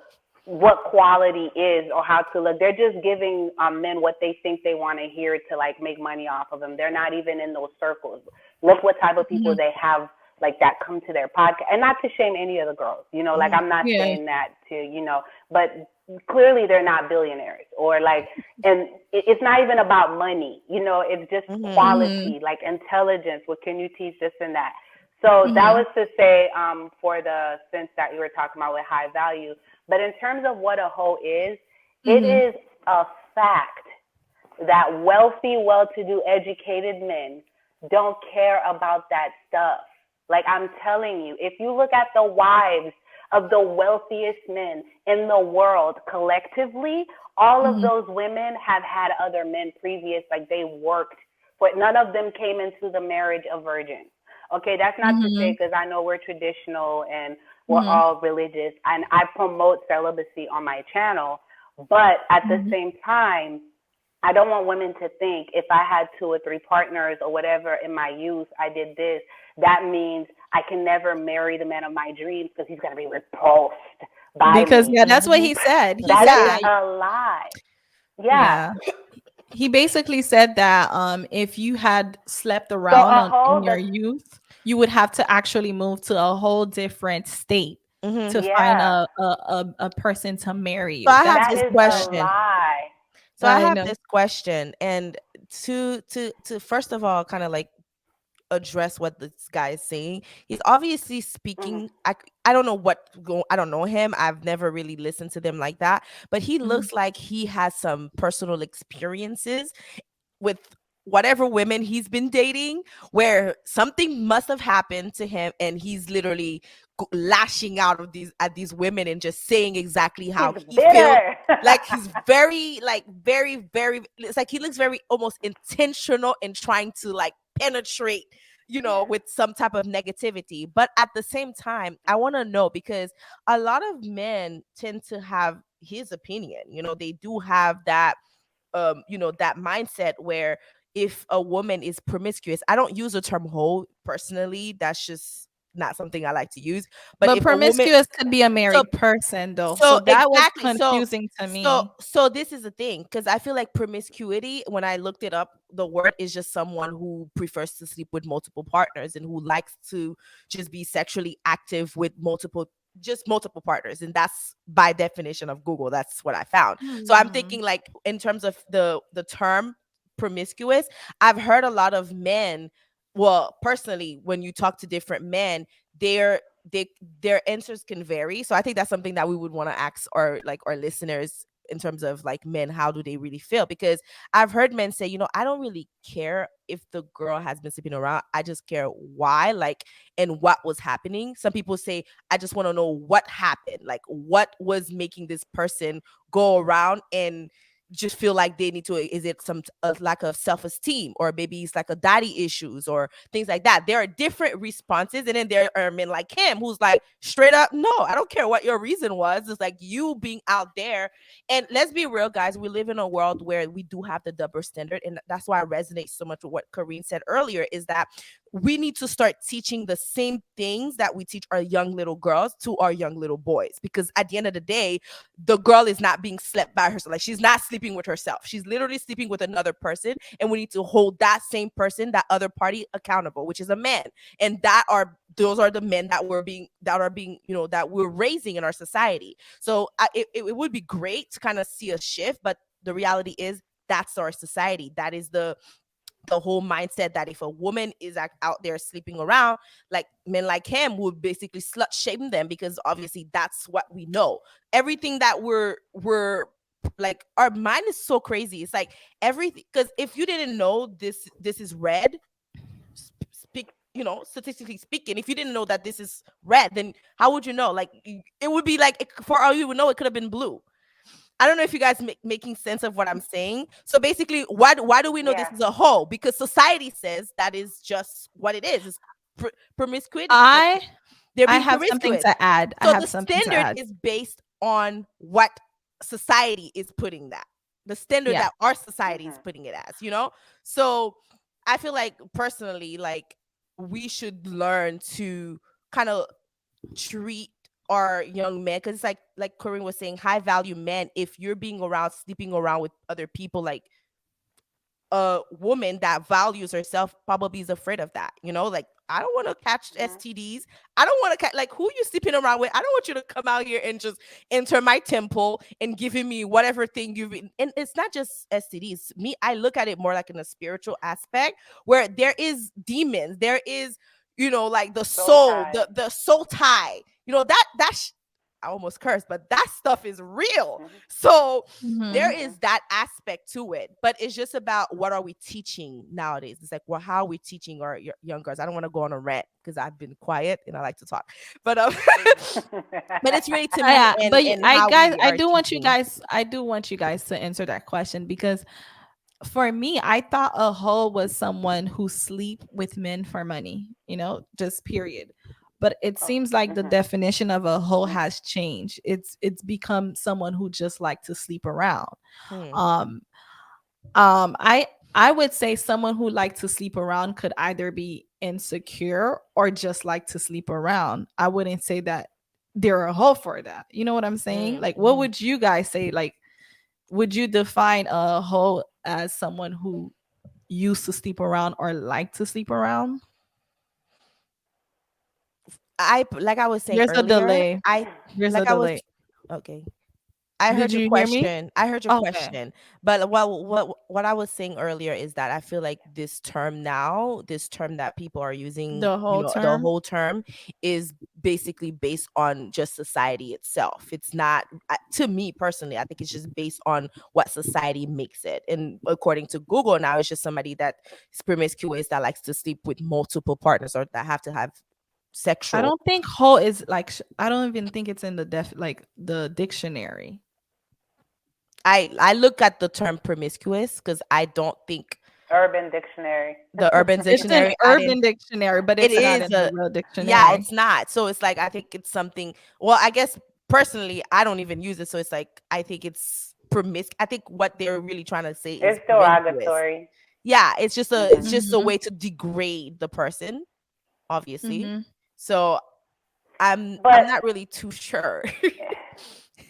what quality is or how to look. They're just giving men what they think they want to hear to like make money off of them. They're not even in those circles. Look what type of people Mhm. they have like that come to their podcast. And not to shame any of the girls, you know, like Mhm. I'm not Yeah. saying that to, you know, but clearly they're not billionaires or like, and it's not even about money, you know, it's just Mhm. Mhm. quality, like intelligence. What can you teach, this and that? So that Mhm. was to say, for the sense that you were talking about with high value. But in terms of what a hoe is, it Mhm. is a fact that wealthy, well-to-do, educated men don't care about that stuff. Like I'm telling you, if you look at the wives of the wealthiest men in the world collectively, all of Mhm. those women have had other men previous, like they worked for it. None of them came into the marriage a virgin. Okay, that's not to say, Mhm. because I know we're traditional and we're Mhm. all religious, and I promote celibacy on my channel. But at the Mhm. same time, I don't want women to think if I had two or three partners or whatever in my youth, I did this, that means I can never marry the man of my dreams because he's going to be repulsed by Because me. yeah, that's what Mhm. he said. He That said is Yeah. that a lie. Yeah. yeah. He basically said that if you had slept So around a on in whole, your the, youth, you would have to actually move to a whole different state Mhm. to find yeah, a person to marry So you. I have That's that what this is he a said. question. lie. So I I have know. this question, and to first of all, kind of like address what this guy is saying. He's obviously Hmm. speaking. I don't know I don't know him. I've never really listened to them like that, but he Mhm. looks like he has some personal experiences with whatever women he's been dating where something must have happened to him and he's literally lashing out of these at these women and just saying exactly He's how he feels, bitter. like he's very like very it's like he looks very almost intentional in trying to like penetrate, you know, with some type of negativity. But at the same time, I want to know, because a lot of men tend to have his opinion, you know, they do have that you know, that mindset where if a woman is promiscuous, I don't use the term hoe personally, that's just not something I like to use. But But if a woman, promiscuous could be a so married person though. So so that was exactly. confusing to me. So this is the thing, because I feel like promiscuity, when I looked it up, the word is just someone who prefers to sleep with multiple partners and who likes to just be sexually active with multiple partners. And that's by definition of Google. That's what I found. So I'm thinking, like, in terms of the term promiscuous, I've heard a lot of men, well, personally, when you talk to different men, they're they their answers can vary. So I think that's something that we would want to ask our listeners, in terms of like men, how do they really feel? Because I've heard men say, I don't really care if the girl has been sleeping around. I just care why, like, and what was happening. Some people say, I just want to know what happened, like what was making this person go around and just feel like they need to, is it some a lack of self-esteem, or maybe it's like a daddy issues or things like that. There are different responses, and then there are men like him who's like, straight up, no, I don't care what your reason was. It's like you being out there. And let's be real, guys, we live in a world where we do have the double standard, and that's why I resonate so much with what Karine said earlier, is that we need to start teaching the same things that we teach our young little girls to our young little boys. Because at the end of the day, the girl is not being slept by herself. Like, she's not sleeping with herself. She's literally sleeping with another person. And we need to hold that same person, that other party, accountable, which is a man. And those are the men that that we're raising in our society. So it would be great to kind of see a shift, but the reality is that's our society. That is the whole mindset, that if a woman is out there sleeping around, like, men like him would basically slut shame them, because obviously that's what we know. Everything that we're like, our mind is so crazy. It's like everything, because if you didn't know this is red, speak, statistically speaking, if you didn't know that this is red, then how would you know? Like, it would be like, for all you would know, it could have been blue. I don't know if you guys making sense of what I'm saying. So basically, why do we know this is a hoe? Because society says that is just what it is. It's promiscuity. They're I being have something promiscuous. to add. So the standard is based on what society is putting that. The standard that our society is putting it as, So I feel like, personally, like, we should learn to kind of treat our young men, because it's like Corinne was saying, high value men. If you're sleeping around with other people, like, a woman that values herself probably is afraid of that, like, I don't want to catch STDs. I don't want to catch, like, who you sleeping around with. I don't want you to come out here and just enter my temple and giving me whatever thing and it's not just STDs. Me, I look at it more like in a spiritual aspect, where there is demons, there is, like the soul, the soul tie, I almost cursed, but that stuff is real. So there is that aspect to it, but it's just about, what are we teaching nowadays? It's like, well, how are we teaching our young girls? I don't want to go on a rant, because I've been quiet and I like to talk, but but it's really, to me, I do want you guys to answer that question, because for me, I thought a hoe was someone who sleep with men for money, just period. But it seems like the definition of a hoe has changed. It's become someone who just like to sleep around. Um, I would say someone who like to sleep around could either be insecure or just like to sleep around. I wouldn't say that they're a hoe for that. You know what I'm saying? Like, what would you guys say? Like, would you define a hoe as someone who used to sleep around or like to sleep around? Like I was saying There's a earlier, delay. There's a delay. okay. I heard Did your you hear me? question. I heard your Okay. question. But what I was saying earlier is that I feel like this term that people are using, The whole the term. whole term is basically based on just society itself. It's not, to me personally, I think it's just based on what society makes it. And according to Google now, it's just somebody that is promiscuous, that likes to sleep with multiple partners, or that have to have I sexual. don't think hoe is like I don't even think it's in the dictionary. I look at the term promiscuous, because I don't think Urban Dictionary. the Urban It's an Dictionary. urban dictionary, but It it's not is in the real yeah, dictionary. it's not. So it's like, I think it's something. Well, I guess personally, I don't even use it. So it's like, I think it's I think what they're really trying to say is It's promiscuous. derogatory. Yeah, it's just a Mhm. way to degrade the person, obviously. Mm-hmm. So I'm But not really too sure.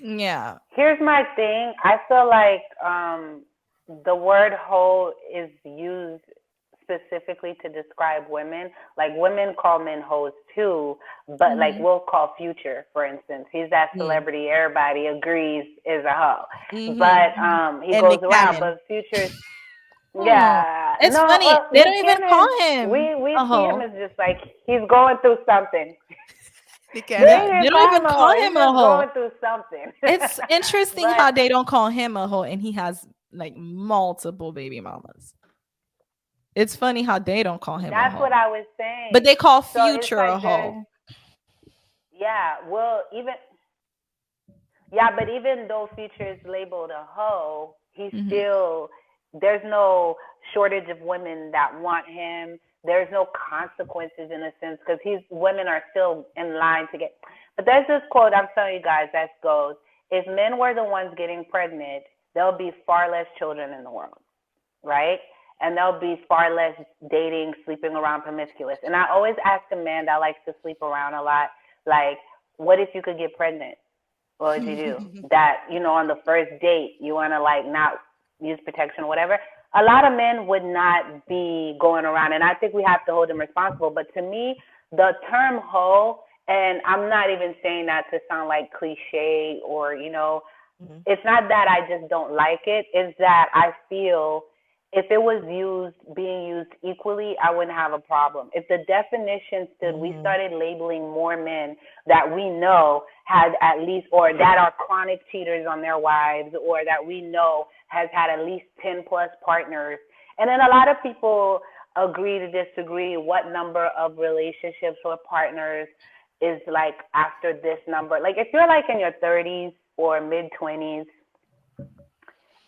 Yeah. here's my thing. I feel like the word hoe is used specifically to describe women. Like women call men hoes too, but like we'll call Future, for instance. He's that Mm. celebrity everybody agrees is a hoe. Mm-hmm. But he And goes Nick around. Cannon. But Future's Oh, yeah. it's No, funny. They Nick don't even call Cannon, him we a see him hoe. as just like he's going through something. Nick We Cannon. Yeah, ain't they even don't call even him a call hoe. He's him a just hoe. going through something. It's interesting But how they don't call him a hoe and he has like multiple baby mamas. It's funny how they don't call him a that's what hoe. I was But saying. they call So it's Future a like there's hoe. yeah, well even yeah, but even though Future is labeled a hoe, he's Hmm. still there's no shortage of women that want him. There's no consequences in a sense because he's women are still in line to get. But there's this quote I'm telling you guys that goes: "If men were the ones getting pregnant, there'll be far less children in the world, right? And there'll be far less dating, sleeping around, promiscuous." And I always ask a man that likes to sleep around a lot, like, what if you could get pregnant? What would you do? That, on the first date, you want to like not use protection or whatever. A lot of men would not be going around, and I think we have to hold them responsible. But to me, the term hoe, and I'm not even saying that to sound like cliche or, Mhm. it's not that I just don't like it. It's that I feel if it was being used equally, I wouldn't have a problem. If the definition stood, we Mhm. started labeling more men that we know had at least, or that are chronic cheaters on their wives, or that we know has had at least 10 plus partners. And then a lot of people agree to disagree what number of relationships or partners is like after this number. Like if you're like in your 30s or mid 20s,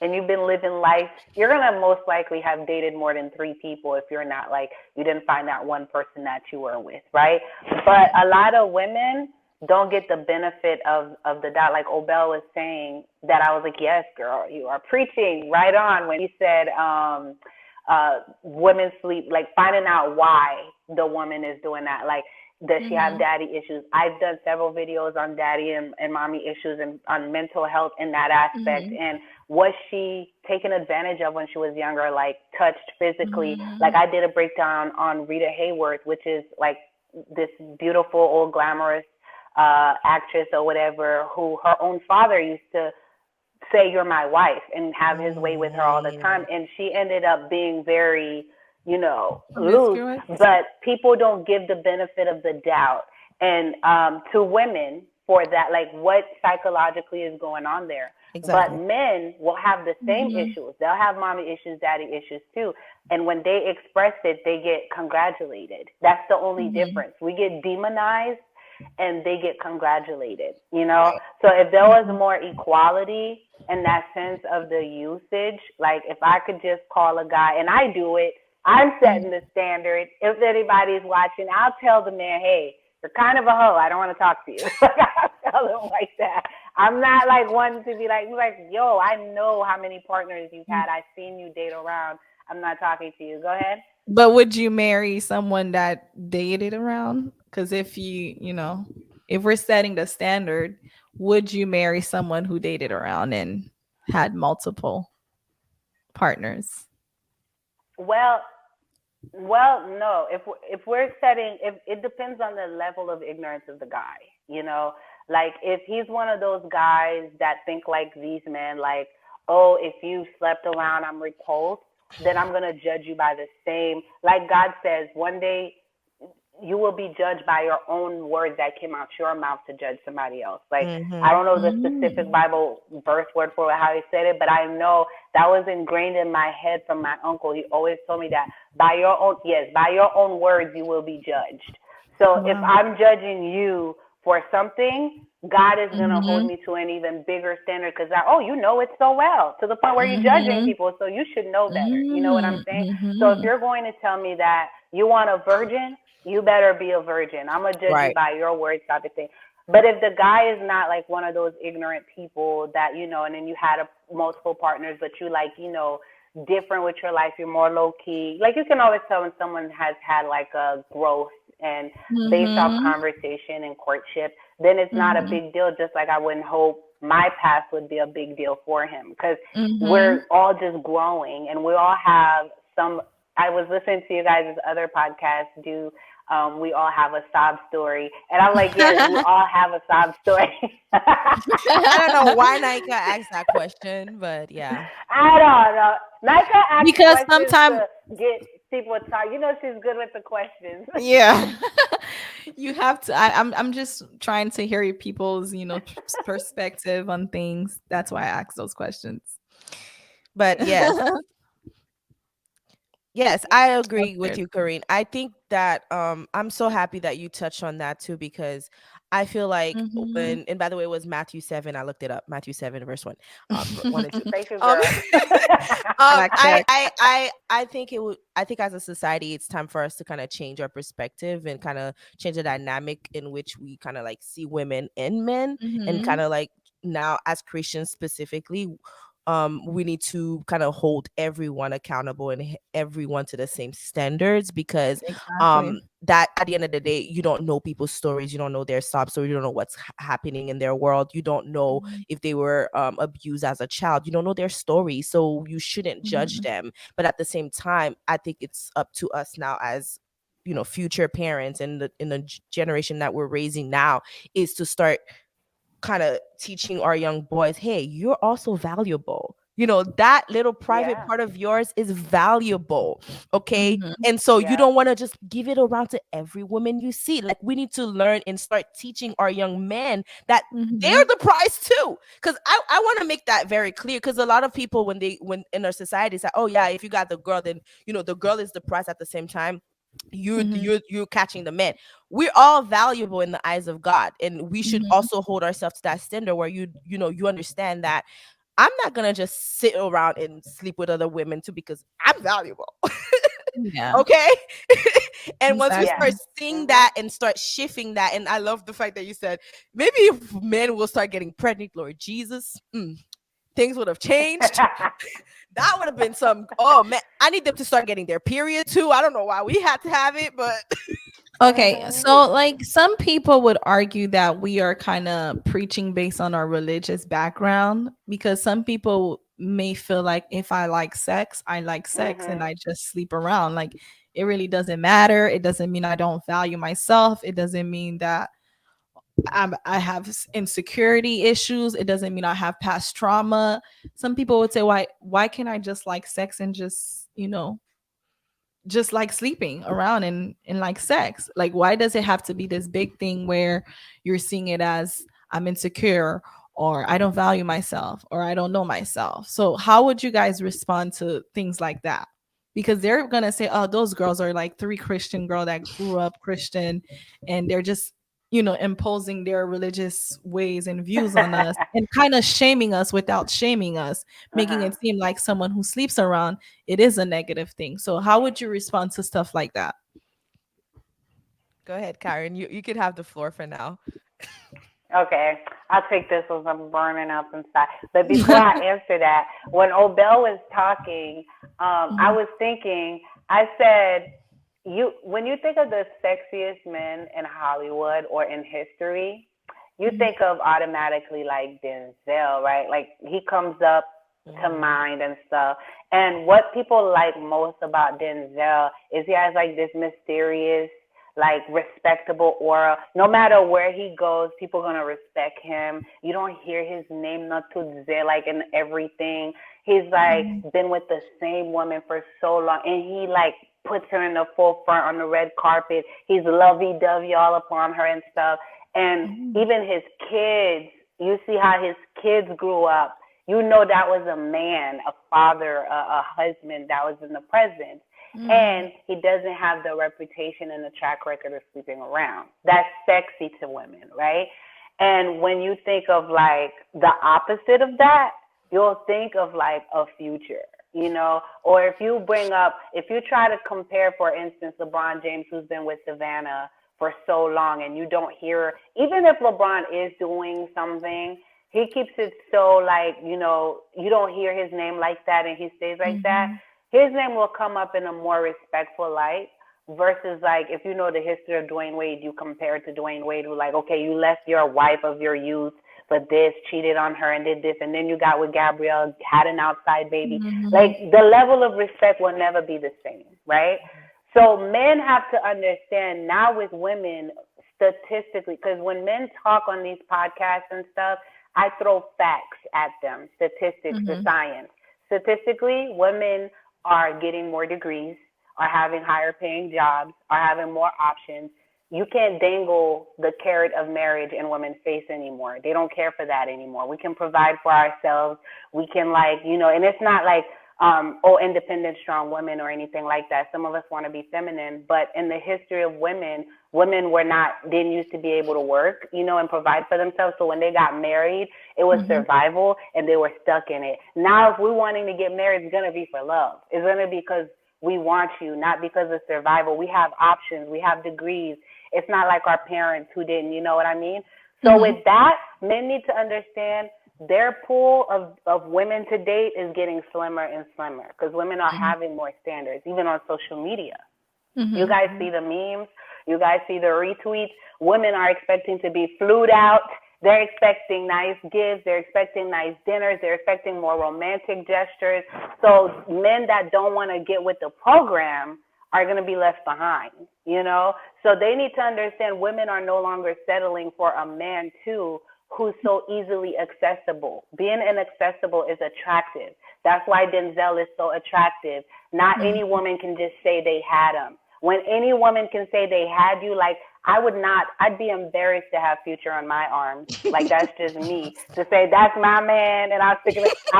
and you've been living life, you're going to most likely have dated more than 3 people if you're not like, you didn't find that one person that you were with, right? But a lot of women don't get the benefit of the doubt. Like Obelle was saying that I was like, yes, girl, you are preaching right on when he said, women sleep, like finding out why the woman is doing that. Like, does she have daddy issues? I've done several videos on daddy and mommy issues and on mental health in that aspect. And was she taken advantage of when she was younger, like touched physically? Like I did a breakdown on Rita Hayworth, which is like this beautiful old glamorous actress or whatever, who her own father used to say you're my wife and have his way with her all the time. And she ended up being very, loose. Promiscuous. But people don't give the benefit of the doubt. And to women for that, like what psychologically is going on there. Exactly. But men will have the same issues. They'll have mommy issues, daddy issues too. And when they express it, they get congratulated. That's the only difference. We get demonized and they get congratulated, Right. So if there was more equality in that sense of the usage, like if I could just call a guy, and I do it, I'm setting the standard. If anybody's watching, I'll tell the man, hey, you're kind of a hoe. I don't want to talk to you. I'll tell them like that. I'm not like wanting to be like, yo, I know how many partners you've had. I've seen you date around. I'm not talking to you. Go ahead. But would you marry someone that dated around? Because if we're setting the standard, would you marry someone who dated around and had multiple partners? Well, no. If we're setting, if it depends on the level of ignorance of the guy, like if he's one of those guys that think like these men, like, oh, if you slept around, I'm repulsed, then I'm gonna judge you by the same. Like God says, one day you will be judged by your own words that came out your mouth to judge somebody else. Like, I don't know the specific Bible verse word for how he said it, but I know that was ingrained in my head from my uncle. He always told me that by your own words, you will be judged. So if I'm judging you for something, God is going to hold me to an even bigger standard because, it so well to the point where you're judging people. So you should know better. You know what I'm saying? So if you're going to tell me that you want a virgin, you better be a virgin. I'm going to judge you Right. by your words type of thing. But if the guy is not like one of those ignorant people that, and then you had multiple partners, but you like, different with your life, you're more low key. Like you can always tell when someone has had like a growth and based off Mm-hmm. conversation and courtship, then it's not a Mm-hmm. big deal. Just like I wouldn't hope my past would be a big deal for him, because Mm-hmm. we're all just growing and we all have some. I was listening to you guys' other podcast. We all have a sob story, and I'm like, yes, we all have a sob story. I don't know why Naika asked that question, but yeah. I don't know. Nika asks Because questions sometimes, to get people talking. You know, she's good with the questions. Yeah. you have to. I'm just trying to hear people's perspective on things. That's why I ask those questions. But yes. Yes, I That's agree with good. you, Karine. I think that I'm so happy that you touched on that too, because I feel like Mm-hmm. when, and by the way, it was Matthew 7. I looked it up. Matthew 7 verse 1. 1 and 2. Thank you, Um girl. Fact check. I think I think as a society it's time for us to kind of change our perspective and kind of change the dynamic in which we kind of like see women and men, and Mm-hmm. kind of like now as Christians specifically, we need to kind of hold everyone accountable and everyone to the same standards, because Exactly. that at the end of the day, you don't know people's stories, you don't know their sob story, you don't know what's happening in their world, you don't know if they were abused as a child, you don't know their story, so you shouldn't judge Mm-hmm. them. But at the same time, I think it's up to us now as future parents, and in the generation that we're raising now, is to start kind of teaching our young boys, hey, you're also valuable. That little private Yeah. part of yours is valuable. Okay. Mm-hmm. And so you Yeah. don't want to just give it around to every woman you see. Like, we need to learn and start teaching our young men that they're Mm-hmm. the prize too. Because I want to make that very clear. Because a lot of people, when in our society, say, oh yeah, if you got the girl, then the girl is the prize. At the same time, Mm-hmm. you're catching the man. We're all valuable in the eyes of God, and we should Mm-hmm. also hold ourselves to that standard where you understand that I'm not gonna just sit around and sleep with other women too, because I'm valuable. Yeah. Okay. And once we Yeah. start Exactly. seeing Mhm. that and start shifting that, and I love the fact that you said maybe if men will start getting pregnant, Lord Jesus, things would have changed. That would have been some. Oh man, I need them to start getting their period too. I don't know why we had to have it, but Okay, Mhm. so like some people would argue that we are kind of preaching based on our religious background, because some people may feel like if I like sex, I like sex and Mhm. I just sleep around. Like it really doesn't matter. It doesn't mean I don't value myself. It doesn't mean that I have insecurity issues. It doesn't mean I have past trauma. Some people would say, why can't I just like sex and just like sleeping around and like sex? Like, why does it have to be this big thing where you're seeing it as I'm insecure, or I don't value myself, or I don't know myself? So how would you guys respond to things like that? Because they're gonna say, oh, those girls are like three Christian girl that grew up Christian, and they're just imposing their religious ways and views on us and kind of shaming us without shaming us, making Uh-huh. it seem like someone who sleeps around, it is a negative thing. So how would you respond to stuff like that? go ahead, Karen. You could have the floor for now. Okay, I'll take this as I'm burning up inside. But before I answer that, when Obelle was talking, I Mhm, was thinking. I said, when you think of the sexiest men in Hollywood or in history, you mhm, think of automatically like Denzel, right? Like he comes up to Hmm. mind and stuff. And what people like most about Denzel is he has like this mysterious, like respectable aura. No matter where he goes, people gonna respect him. You don't hear his name not to say like in everything. He's like mhm, been with the same woman for so long, and he like puts her in the forefront on the red carpet. He's lovey dovey all upon her and stuff. And mhm, even his kids, you see how his kids grew up. You know that was a man, a father, a husband that was in the present. mhm, And he doesn't have the reputation and the track record of sleeping around. That's sexy to women, right? And when you think of like the opposite of that, you'll think of like a future, or if you try to compare, for instance, LeBron James, who's been with Savannah for so long, and you don't hear, even if LeBron is doing something, he keeps it so like, you don't hear his name like that, and he stays like that. mhm, His name will come up in a more respectful light versus like if you know the history of Dwayne Wade, you compare it to Dwayne Wade, who like, okay, you left your wife of your youth, but this, cheated on her and did this, and then you got with Gabrielle, had an outside baby. Like the level of respect will never be the same, right? So men have to understand now with women statistically, because when men talk on these podcasts and stuff, I throw facts at them, statistics, the science. Statistically, women are getting more degrees, are having higher paying jobs, are having more options. You can't dangle the carrot of marriage in women's face anymore. They don't care for that anymore. We can provide for ourselves. We can like, you know, and it's not like, independent, strong women or anything like that. Some of us want to be feminine, but in the history of women didn't used to be able to work, you know, and provide for themselves. So when they got married, it was survival and they were stuck in it. Now, if we're wanting to get married, it's going to be for love. It's going to be because we want you, not because of survival. We have options. We have degrees. It's not like our parents who didn't, you know what I mean? So with that, men need to understand their pool of women to date is getting slimmer and slimmer because women are having more standards, even on social media. You guys see the memes. You guys see the retweets. Women are expecting to be flued out. They're expecting nice gifts. They're expecting nice dinners. They're expecting more romantic gestures. So men that don't want to get with the program are going to be left behind, you know? So they need to understand women are no longer settling for a man, too, who's so easily accessible. Being inaccessible is attractive. That's why Denzel is so attractive. Not any woman can just say they had him. When any woman can say they had you, like, I'd be embarrassed to have Future on my arms. Like, that's just me. To say, that's my man, and I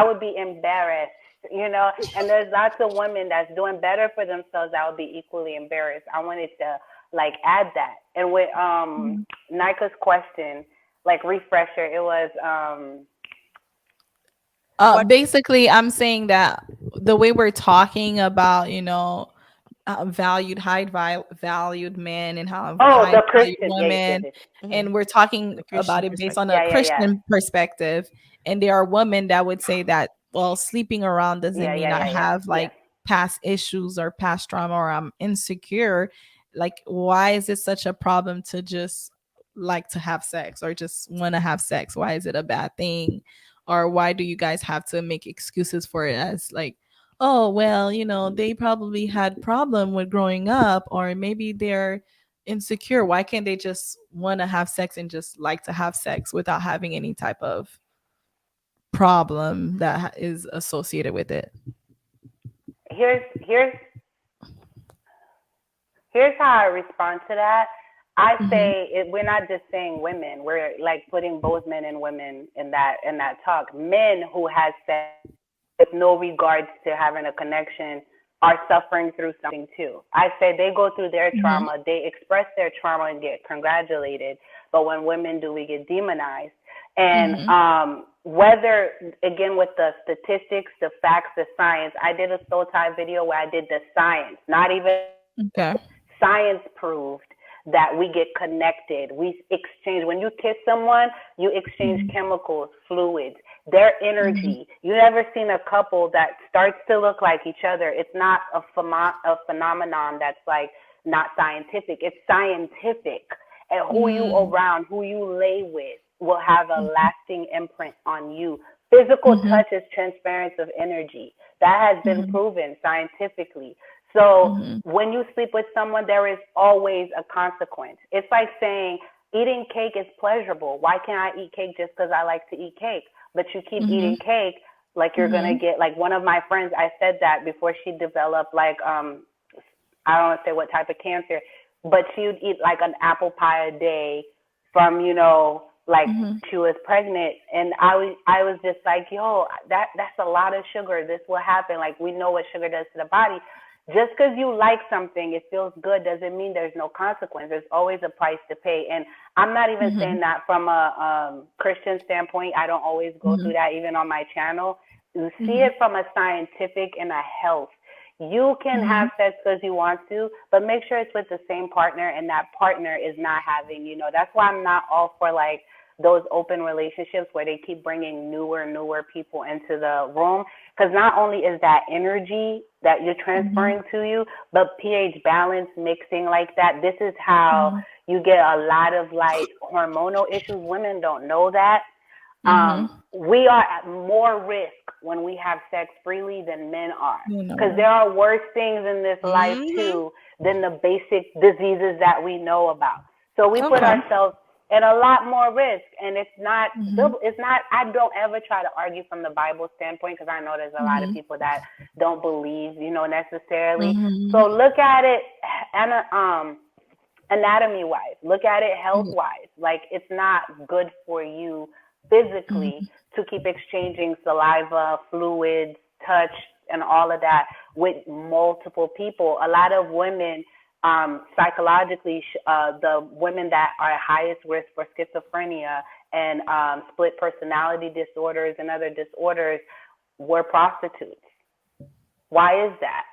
would be embarrassed, you know? And there's lots of women that's doing better for themselves that would be equally embarrassed. I wanted to, like, add that. And with Naikha's question, like, refresher, it was... basically, I'm saying that the way we're talking about, you know, valued men and how high the valued Christian, women, and we're talking about it based on a Yeah. Christian perspective. And there are women that would say that, well, sleeping around doesn't mean I have like past issues or past trauma or I'm insecure. Like, why is it such a problem to just like to have sex or just want to have sex? Why is it a bad thing? Or why do you guys have to make excuses for it as like, oh, well, you know, they probably had problem with growing up, or maybe they're insecure. Why can't they just want to have sex and just like to have sex without having any type of problem that is associated with it? Here's how I respond to that. I say we're not just saying women. We're like putting both men and women in that talk. Men who have sex with no regards to having a connection are suffering through something too. I say they go through their trauma, they express their trauma and get congratulated. But when women do, we get demonized. And whether, again, with the statistics, the facts, the science, I did a soul tie video where I did the science, not even science proved that we get connected. We exchange, when you kiss someone, you exchange chemicals, fluids, their energy. You never seen a couple that starts to look like each other. It's not a phenomenon that's like not scientific. It's scientific. And who you around, who you lay with will have a lasting imprint on you. Physical touch is transference of energy. That has been proven scientifically. So when you sleep with someone, there is always a consequence. It's like saying eating cake is pleasurable. Why can't I eat cake just because I like to eat cake? But you keep eating cake, like you're going to get, like one of my friends, I said that before she developed like, I don't want to say what type of cancer, but she would eat like an apple pie a day from, you know, like she was pregnant. And I was just like, yo, that's a lot of sugar. This will happen. Like, we know what sugar does to the body. Just because you like something, it feels good, doesn't mean there's no consequence. There's always a price to pay. And I'm not even saying that from a Christian standpoint. I don't always go through that, even on my channel. You see it from a scientific and a health. You can have sex because you want to, but make sure it's with the same partner, and that partner is not having, you know, that's why I'm not all for like those open relationships where they keep bringing newer people into the room. Because not only is that energy that you're transferring to you, but pH balance mixing like that. This is how you get a lot of like hormonal issues. Women don't know that. We are at more risk when we have sex freely than men are, because there are worse things in this life too than the basic diseases that we know about. So we put ourselves in a lot more risk, and it's not. I don't ever try to argue from the Bible standpoint, because I know there's a lot of people that don't believe, necessarily. So look at it anatomy wise. Look at it health wise. Like, it's not good for you physically to keep exchanging saliva, fluids, touch, and all of that with multiple people. A lot of women, psychologically, the women that are at highest risk for schizophrenia and split personality disorders and other disorders were prostitutes. Why is that?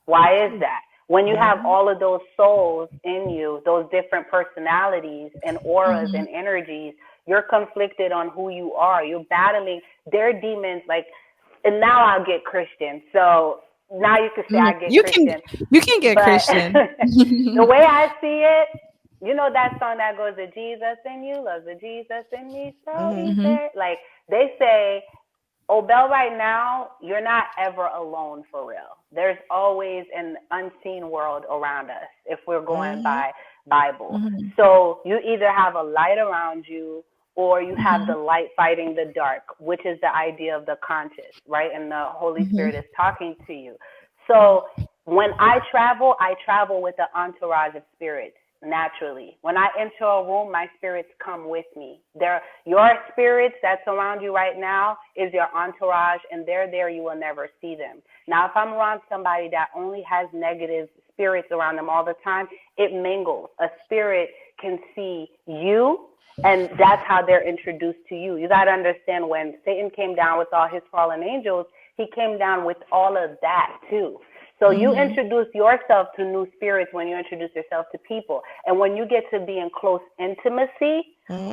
Why is that? When you have all of those souls in you, those different personalities and auras and energies, you're conflicted on who you are. You're battling their demons. Like, and now I'll get Christian. So now you can say I get Christian. You can get Christian. The way I see it, that song that goes, the Jesus in you loves the Jesus in me. So he said, like they say, Obelle, right now, you're not ever alone for real. There's always an unseen world around us if we're going by Bible. So you either have a light around you, or you have the light fighting the dark, which is the idea of the conscious, right? And the Holy Spirit is talking to you. So when I travel with an entourage of spirits, naturally. When I enter a room, my spirits come with me. Your spirits that's around you right now is your entourage, and they're there. You will never see them. Now, if I'm around somebody that only has negative spirits around them all the time, it mingles. A spirit can see you, and that's how they're introduced to you. You got to understand, when Satan came down with all his fallen angels, he came down with all of that too. So you introduce yourself to new spirits when you introduce yourself to people. And when you get to be in close intimacy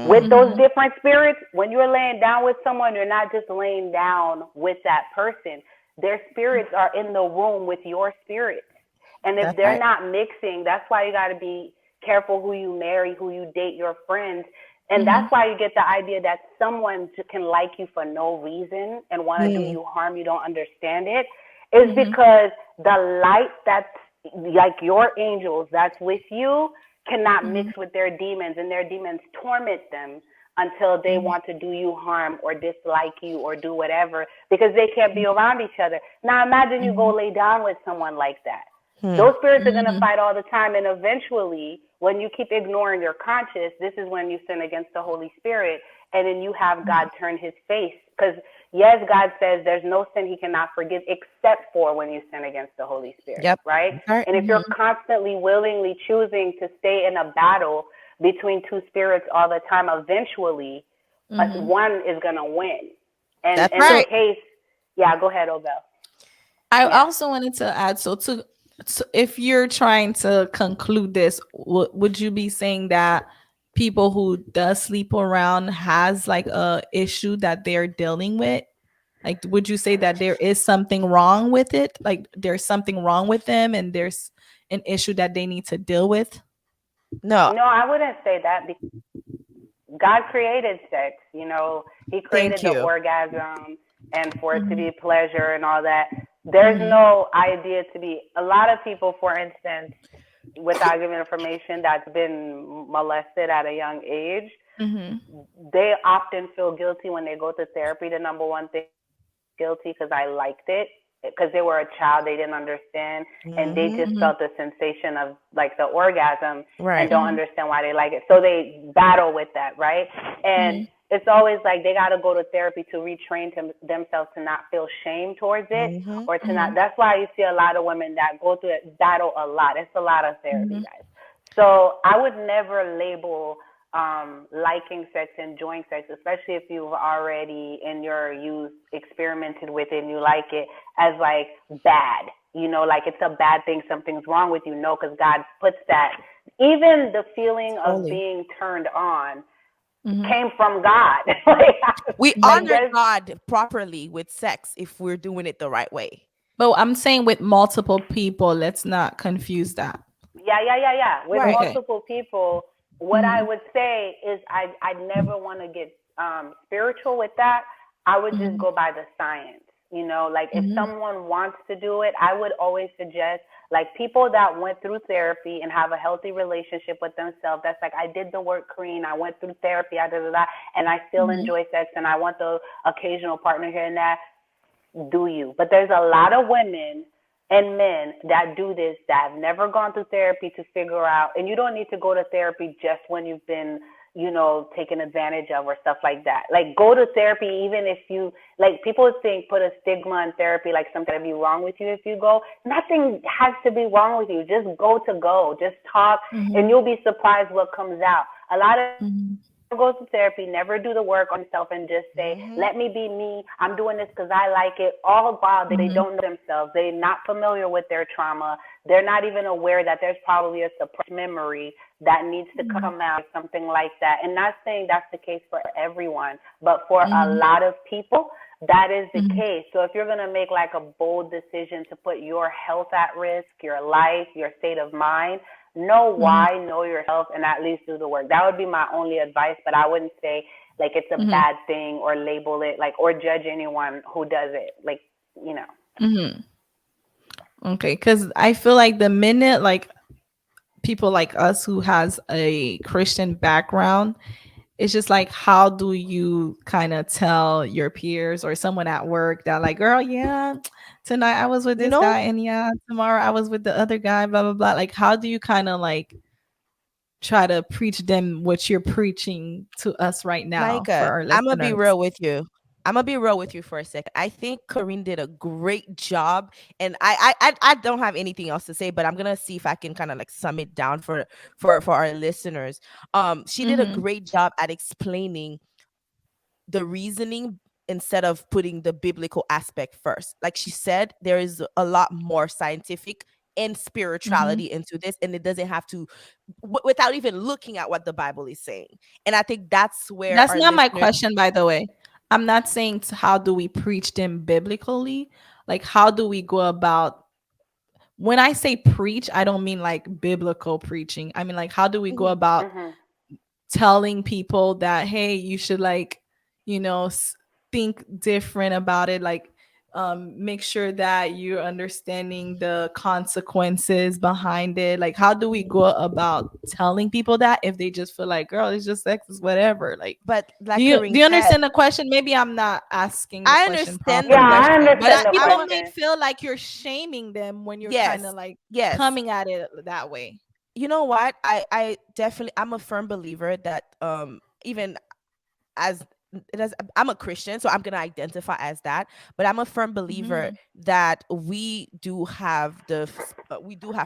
with those different spirits, when you're laying down with someone, you're not just laying down with that person. Their spirits are in the room with your spirits. And if they're not mixing, that's why you got to be careful who you marry, who you date, your friends. And that's why you get the idea that someone can like you for no reason and want to do you harm. You don't understand it. It's because the light that's like your angels that's with you cannot mix with their demons, and their demons torment them until they want to do you harm or dislike you or do whatever, because they can't be around each other. Now imagine you go lay down with someone like that. Those spirits are going to fight all the time, and eventually, when you keep ignoring your conscience, this is when you sin against the Holy Spirit, and then you have God turn his face. Because, yes, God says there's no sin he cannot forgive except for when you sin against the Holy Spirit, right? And if you're constantly, willingly choosing to stay in a battle between two spirits all the time, eventually, one is going to win. And in the case, go ahead, Obelle. I also wanted to add, so if you're trying to conclude this, would you be saying that people who does sleep around has like a issue that they're dealing with? Like, would you say that there is something wrong with it? Like, there's something wrong with them and there's an issue that they need to deal with? No, I wouldn't say that, because God created sex, he created the orgasm and for it to be pleasure and all that. There's no idea to be, a lot of people, for instance, without giving information, that's been molested at a young age, they often feel guilty when they go to therapy. The number one thing, guilty because I liked it, because they were a child, they didn't understand, and they just felt the sensation of like the orgasm and don't understand why they like it. So they battle with that, right? And it's always like they got to go to therapy to retrain themselves to not feel shame towards it, or to not. That's why you see a lot of women that go through it battle a lot. It's a lot of therapy, guys. So I would never label liking sex, enjoying sex, especially if you've already in your youth experimented with it and you like it, as like bad. Like it's a bad thing, something's wrong with you. No, because God puts that. Even the feeling of being turned on Mhm. came from God. like, We like honor there's God properly with sex if we're doing it the right way. But I'm saying with multiple people, let's not confuse that. yeah. With Right. Okay. multiple people, what I Mhm. would say is I never want to get spiritual with that. I would just Mhm. go by the science. You know, like if Mhm. someone wants to do it, I would always suggest like people that went through therapy and have a healthy relationship with themselves. That's like I did the work, Karine. I went through therapy, and I still Mhm. enjoy sex, and I want the occasional partner here and there. Do you? But there's a lot of women and men that do this that have never gone through therapy to figure out, and you don't need to go to therapy just when you've been, taken advantage of or stuff like that. Like go to therapy even if you, like people think put a stigma in therapy, like something to be wrong with you if you go. Nothing has to be wrong with you. Just go. Just talk and Mhm. you'll be surprised what comes out. A lot of Mhm. go to therapy, never do the work on yourself and just say, Hmm. let me be me. I'm doing this because I like it. All while they Mhm. don't know themselves. They're not familiar with their trauma. They're not even aware that there's probably a suppressed memory that needs to Mhm. come out, something like that. And not saying that's the case for everyone, but for a Mhm. lot of people, that is the Mhm. case. So if you're going to make like a bold decision to put your health at risk, your life, your state of mind, know Mhm. why, know yourself, and at least do the work. That would be my only advice, but I wouldn't say like it's a Mhm. bad thing or label it like or judge anyone who does it. Like, you know. Mhm. Okay, because I feel like the minute like people like us who has a Christian background, it's just like how do you kind of tell your peers or someone at work that like, girl, yeah, tonight I was with You this know, guy and yeah, tomorrow I was with the other guy, blah blah blah. Like, how do you kind of like try to preach them what you're preaching to us right now for Nika, our I'm gonna be listeners? real with you. I'm gonna be real with you for a second. I think Karine did a great job, and I don't have anything else to say, but I'm gonna see if I can kind of like sum it down for our listeners. She did a Mm-hmm. great job at explaining the reasoning instead of putting the biblical aspect first. Like she said, there is a lot more scientific and Mm-hmm. spirituality into this, and it doesn't have to without even looking at what the Bible is saying. And I think that's where That's our not my listeners question, by the way. I'm not saying how do we preach them biblically. Like, how do we go about when I say preach, I don't mean like biblical preaching. I mean, like, how do we go Mhm. about Mhm. telling people that, hey, you should like, you know, think different about it, like make sure that you're understanding the consequences behind it. Like, how do we go about telling people that if they just feel like, girl, it's just sex, is whatever? Like, But do like you Karin do you said, understand the question? Maybe I'm not asking the I question understand Yeah, the properly, I question, but but understand the I people want may question. feel like you're shaming them when you're kind of yes, like yes. coming at it that way. You know what? I definitely I'm a firm believer that even as it as I'm a Christian, so I'm gonna identify as that. But I'm a firm believer Hmm. that we do have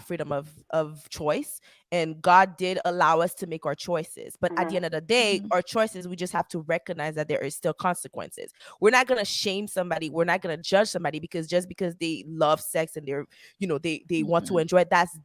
freedom of choice, and God did allow us to make our choices. But at the Mhm. end of the day, Hmm. our choices we just have to recognize that there is still consequences. We're not gonna shame somebody. We're not gonna judge somebody because just because they love sex and they want to Hmm. enjoy it, that's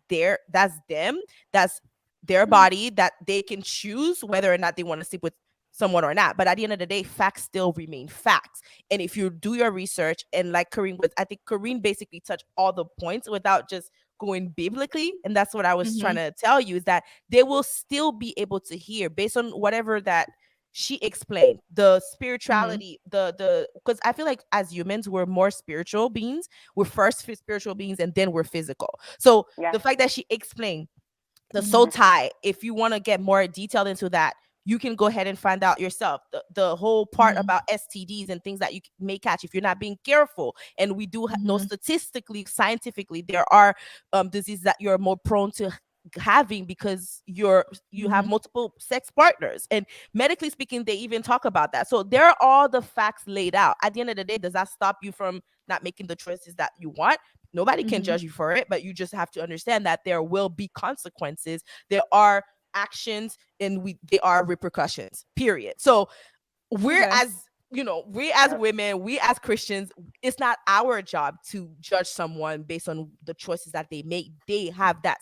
them. That's their body that they can choose whether or not they want to sleep with someone or not. But at the end of the day, facts still remain facts. And if you do your research, and like Karine was, I think Karine basically touched all the points without just going biblically. And that's what I was trying Hmm. to tell you is that they will still be able to hear based on whatever that she explained the Hmm. spirituality the because I feel like as humans we're more spiritual beings. We're first spiritual beings and then we're physical. So Yes. the fact that she explained the soul Hmm. tie, if you want to get more detailed into that, you can go ahead and find out yourself the whole part Hmm. about STDs and things that you may catch if you're not being careful. And we do know Hmm. statistically, scientifically, there are diseases that you're more prone to having because you have Hmm. multiple sex partners, and medically speaking they even talk about that. So there are all the facts laid out. At the end of the day, does that stop you from not making the choices that you want? Nobody can Hmm. judge you for it, but you just have to understand that there will be consequences. There are actions and there are repercussions. Period. So we're Okay. as we as women, we as Christians, it's not our job to judge someone based on the choices that they make. They have that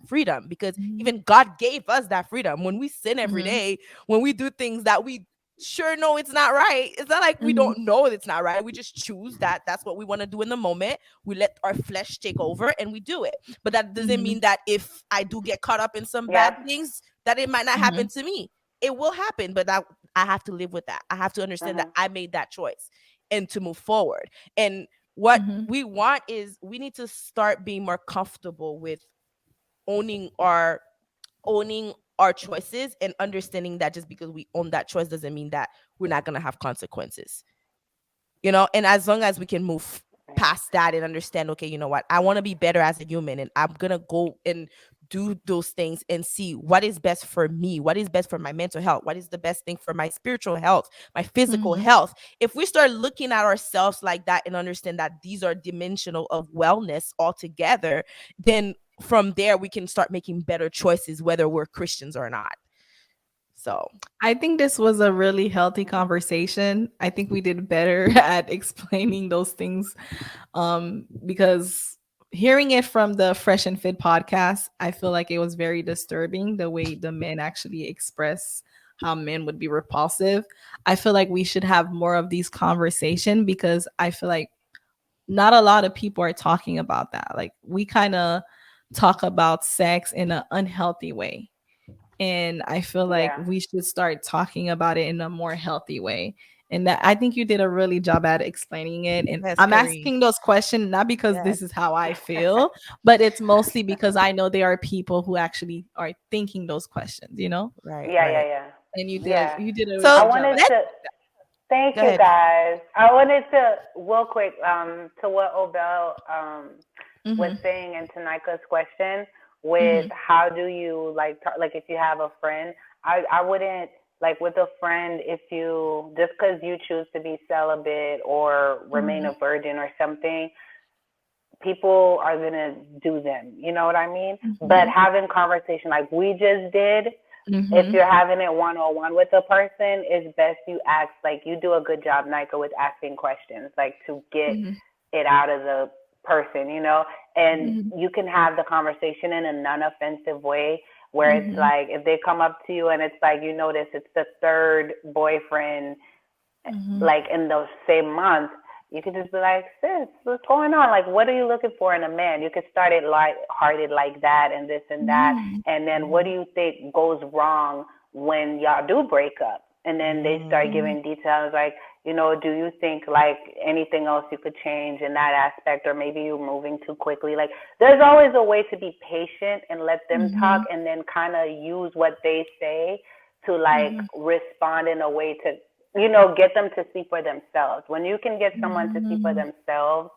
freedom, because Mhm. even God gave us that freedom. When we sin every Mhm. day, when we do things that we sure know it's not right, it's not like we Mhm. don't know it's not right. We just choose that's what we want to do in the moment. We let our flesh take over and we do it. But that doesn't Mhm. mean that if I do get caught up in some Yeah. bad things, that it might not happen Mhm. to me. It will happen, but I have to live with that. I have to understand that Mhm. I made that choice and to move forward. And what Mhm. we want is, we need to start being more comfortable with owning our owning our choices, and understanding that just because we own that choice doesn't mean that we're not going to have consequences. And as long as we can move Yeah. past that and understand, okay, you know what, I want to be better as a human, and I'm going to go and do those things and see what is best for me, what is best for my mental health, what is the best thing for my spiritual health, my physical Mhm. health. If we start looking at ourselves like that and understand that these are dimensional of wellness altogether, then from there we can start making better choices, whether we're Christians or not. So I think this was a really healthy conversation. I think we did better at explaining those things, because hearing it from the Fresh and Fit podcast, I feel like it was very disturbing the way the men actually express how men would be repulsive. I feel like we should have more of these conversation, because I feel like not a lot of people are talking about that. Like, we kind of talk about sex in an unhealthy way, and I feel like Yeah. we should start talking about it in a more healthy way. And that, I think you did a really job at explaining it. And yes, I'm Karine. asking those questions not because Yes. this is how I feel, but it's mostly because I know there are people who actually are thinking those questions, you know? Right, Yeah, yeah, right. yeah. And Yeah. you did a really I So good job wanted at to thank go you ahead. guys. I wanted to real quick to what Obelle was Mhm. saying and to Naika's question with Mhm. how do you like if you have a friend, I wouldn't like with a friend if you just because you choose to be celibate or remain Mhm. a virgin or something, people are gonna do them. You know what I mean? But Mhm. having conversation like we just did, if Mhm. you're having it one on one with a person, it's best you ask like you do a good job, Nika, with asking questions, like to get Mhm. it out of the person, and Mhm. you can have the conversation in a non offensive way where it's Mhm. like if they come up to you and it's like you notice it's the third boyfriend Mhm. like in the same month, you could just be like, sis, what's going on? Like, what are you looking for in a man? You could start it light-hearted like that and this and that. Mhm. And then what do Mhm. you think goes wrong when y'all do break up? And then they start Mhm. Mhm. giving details like, do you think like anything else you could change in that aspect, or maybe you're moving too quickly? Like, there's always a way to be patient and let them talk Mhm. and then kind of use what they say to like Mhm. respond in a way to get them to see for themselves. When you can get someone to see for Mhm. themselves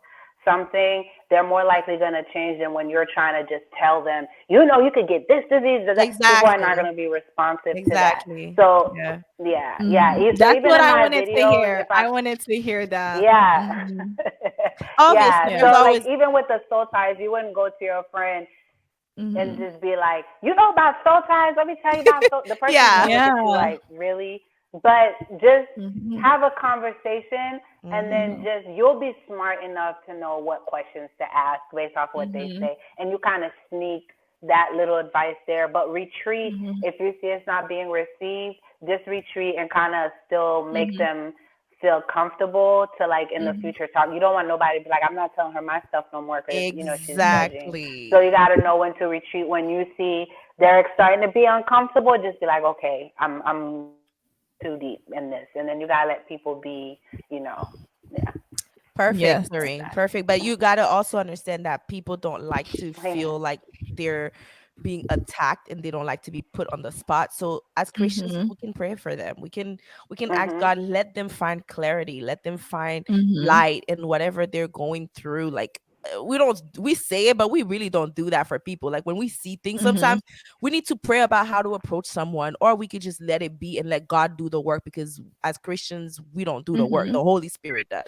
something, they're more likely going to change than when you're trying to just tell them, you could get this disease. That people are not going Exactly. to be responsive to that. Exactly. So, Yeah. yeah, yeah. Mhm. So That's even what in I my wanted to videos, hear. if I I wanted to hear that. yeah. Mhm. Yeah. Obviously, Yeah. there's So like always even with the soul ties, you wouldn't go to your friend and Mhm. just be like, you know about soul ties? Let me tell you about soul. The person's yeah. gonna look at you Yeah. like, really? But just Mhm. have a conversation, and then Mhm. Mhm. just you'll be smart enough to know what questions to ask based off what they Mhm. say, and you kind of sneak that little advice there. But retreat Mhm. if you see it's not being received. Just retreat and kind of still make Mhm. them feel comfortable to like in the Mhm. future talk. You don't want nobody to be like, I'm not telling her my stuff no more because she's judging. So Exactly. you got to know when to retreat. When you see they're starting to be uncomfortable, just be like, okay, I'm too deep in this, and then you gotta let people be, yeah, Perfect, Yes. like Lorraine. that. Perfect. But you gotta also understand that people don't like to Yeah. feel like they're being attacked, and they don't like to be put on the spot. So as Christians, Mhm. we can pray for them. We can ask Mhm. God, let them find clarity, let them find Mhm. light in whatever they're going through. Like, we say it, but we really don't do that for people. Like when we see things, Mhm. sometimes we need to pray about how to approach someone, or we could just let it be and let God do the work, because as Christians we don't do the work, Mhm. the Holy Spirit does.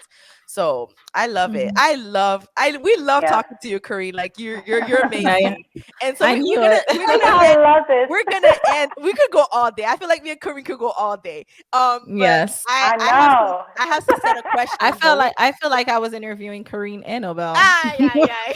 So I love it. Mhm. I we love Yeah. talking to you, Karine. Like you're Yeah, yeah. amazing. And so I knew it. I love this. we're gonna end. We could go all day. I feel like me and Karine could go all day. But Yes. I know. I have some set of questions though. I feel like I was interviewing Karine and Obelle. Yeah.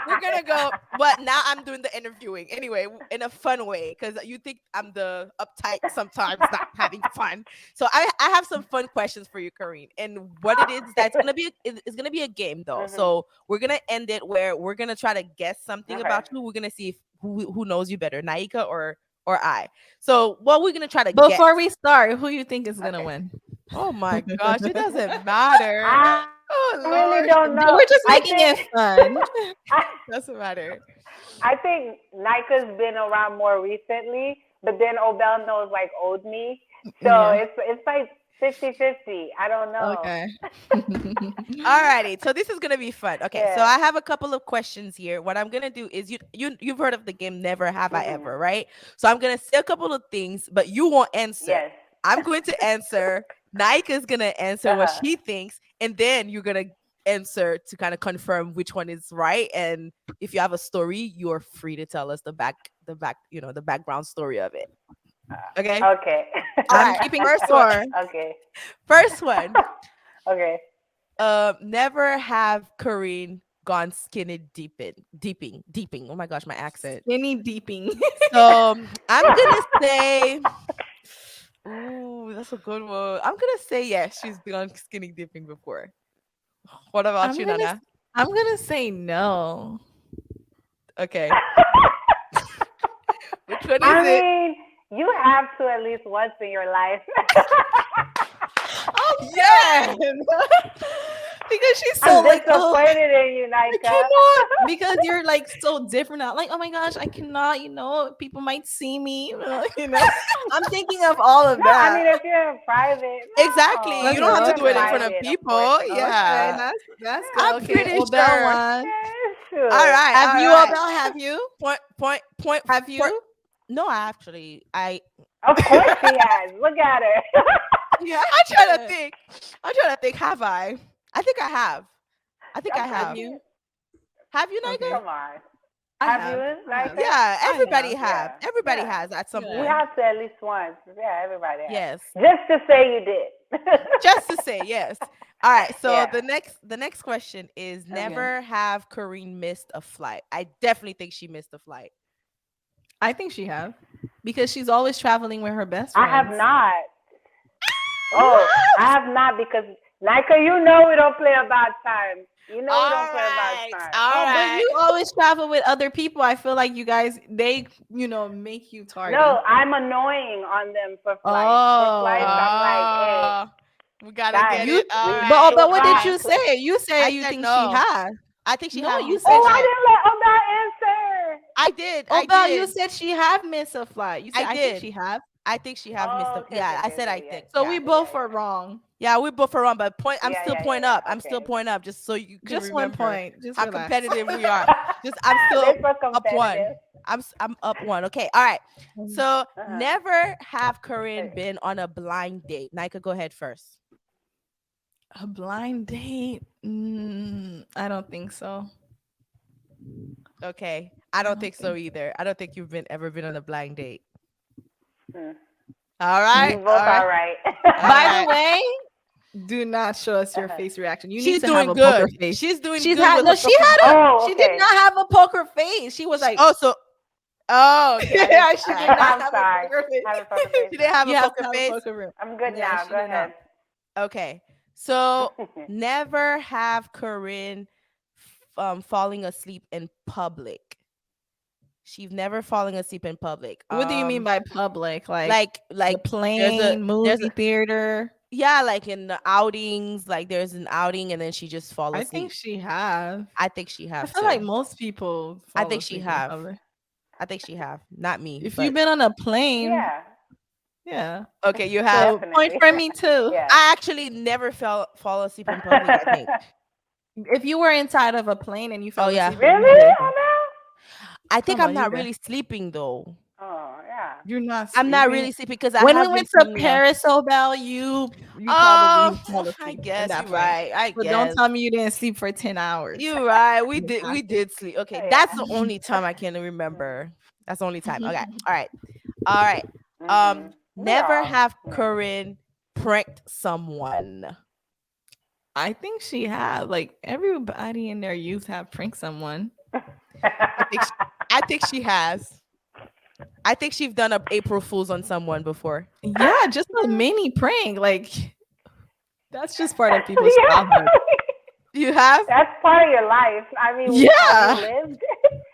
We're gonna go, but now I'm doing the interviewing anyway in a fun way, because you think I'm the uptight sometimes not having fun. So I have some fun questions for you, Karine. And what it is that's gonna be it's gonna be a game though. Mhm. So we're gonna end it where we're gonna try to guess something Okay. about you. We're gonna see if who knows you better, Naika or I. So what we're gonna try to guess. Before we start, who you think is gonna Okay. win? Oh my gosh, it doesn't matter. I Oh really Lord, don't know. We're just I making think, it fun. doesn't matter. I think Nika's been around more recently, but then Obelle knows like old me. So Yeah. it's like 50-50. I don't know. Okay. Alrighty, so this is gonna be fun. Okay, so Yeah. I have a couple of questions here. What I'm gonna do is you've heard of the game Never Have I Mhm. Ever, right? So I'm gonna say a couple of things, but you won't answer. Yes. I'm going to answer. Nika's gonna answer what Uh-huh. she thinks, and then you're gonna answer to kind of confirm which one is right. And if you have a story, you're free to tell us the background story of it. Okay. Okay. All I'm right. keeping First one. score. Okay. First one. Okay. Never have Karine gone skinny deeping. Oh my gosh, my accent. Skinny deeping. So I'm gonna say, ooh, that's a good one. I'm gonna say yes, she's gone skinny dipping before. What about I'm you, gonna Nana? I'm gonna say no. Okay, which one I is it? mean, you have to at least once in your life. Yeah. Because she's so I'm like, oh, disappointed in you, I Nika. cannot, because you're like so different now. Like, oh my gosh, I cannot, people might see me, I'm thinking of all of No, I mean that. if you're in private, no. Exactly. You Okay, don't have to You're do it in front of private, people. of Yeah. Okay, that's good. I'm Okay, pretty Obel sure. one. Yeah, sure. All right. Have all you, right. Obel? Have you? Point. Have you? No, I Of course she has. Look at her. Yeah. I'm trying to think. Have I? I think I have. I think I Have have. you? Have you, Nika? Okay. Come on. I Have have. you, I have. Nika? Yeah, I everybody have. have. Everybody Yeah. has at some Yeah. You point. have to at least once. Yeah, everybody has. Yes. Just to say you did. Just to say yes. All right. So Yeah. the next question is never have Karine missed a flight. I definitely think she missed a flight. I think she have, because she's always traveling with her best I friends. have not. Oh, I have not because Nika, you know we don't play about time. You know we don't play about time. All But right. you always travel with other people. I feel like you guys, they, make you tardy. No, I'm annoying on them for flights. Oh. For flights, I'm like, we gotta guys, get You, it. All right. but what did fine. you say? You said I you said think no. she has. I think she No, has. you missed said a oh, I flight. didn't let Obelle answer. I did. Obel, you said she have missed a flight. You said I I think did. she have. I think she have missed. Okay, Yeah, I okay, said I yeah, think. So yeah. we both are wrong. Yeah, we both are wrong, but point. I'm Yeah, still yeah, point yeah, up. I'm still okay. point up, just so you can Just one remember point. Just how relax. competitive we are. Just I'm still They're so up one. competitive. I'm up one. Okay, all right. So Uh-huh. never have Karine Okay. been on a blind date. Nika, go ahead first. A blind date? I don't think so. Okay, I don't think so either. I don't think you've ever been on a blind date. Hmm. All right. You both are right. By the way, do not show us your face reaction. You She's need to have doing a good. poker face. She's doing She's good. had with no. her She had a. Oh, She okay. did not have a poker face. She was like, Oh, so okay. yeah, she did not I'm have sorry. a poker face. Have a poker face. She didn't have You a have poker to have face. a poker face. I'm good Yeah, now. she Go did not. ahead. Okay. So never have Karine falling asleep in public. She's never falling asleep in public. What do you mean by public? like the there's plane, movie theater? yeah, like in the outings, like there's an outing and then she just falls I asleep. think she have. I think she I have feel too. like most people. I fall think she asleep in have. public. I think she have. Not me. If but- you've been on a plane, Yeah. yeah. Okay, you have. So point for me too. Yeah. I actually never fall asleep in public, I think. If you were inside of a plane and you fell yeah. asleep, Really? Oh no. I think Come I'm on, not you really sleeping though. Oh yeah. you're not I'm not sleeping. really sleeping because I When we have went to insomnia. Paris, Obel, you probably Oh, fell I asleep in guess that you're plane. right. I So don't guess tell me you didn't sleep for 10 hours. you're right. We You did. have We to. did sleep. Okay, Oh, that's yeah. the only time I can remember. That's the only time. Okay. All right. All right. We Never all. have Yeah. Corinne pranked someone. I think she had like everybody in their youth have pranked someone. I think. I think she has. I think she's done a April Fools on someone before. Yeah, just a mini prank. Like that's just part of people's Yeah. childhood. You have? That's part of your life. I mean, Yeah. have you lived?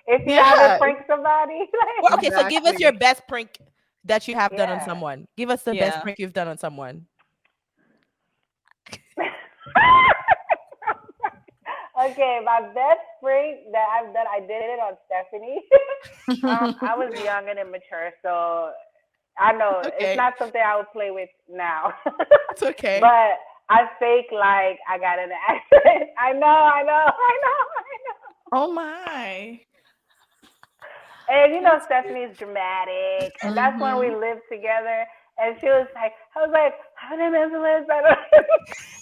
If you Yeah. haven't pranked somebody, like, Well, okay, so give us Exactly. your best prank that you have done on yeah. someone. Give us the best Yeah. prank you've done on someone. Okay, my best prank that I've done, I did it on Stephanie. I was young and immature, so I know it's Okay. not something I would play with now. It's okay. But I fake like I got in an accident. I know. Oh my. And you know, Stephanie's dramatic, and that's when we Mhm. lived together. And she was like, I was like, her name is Liz. I don't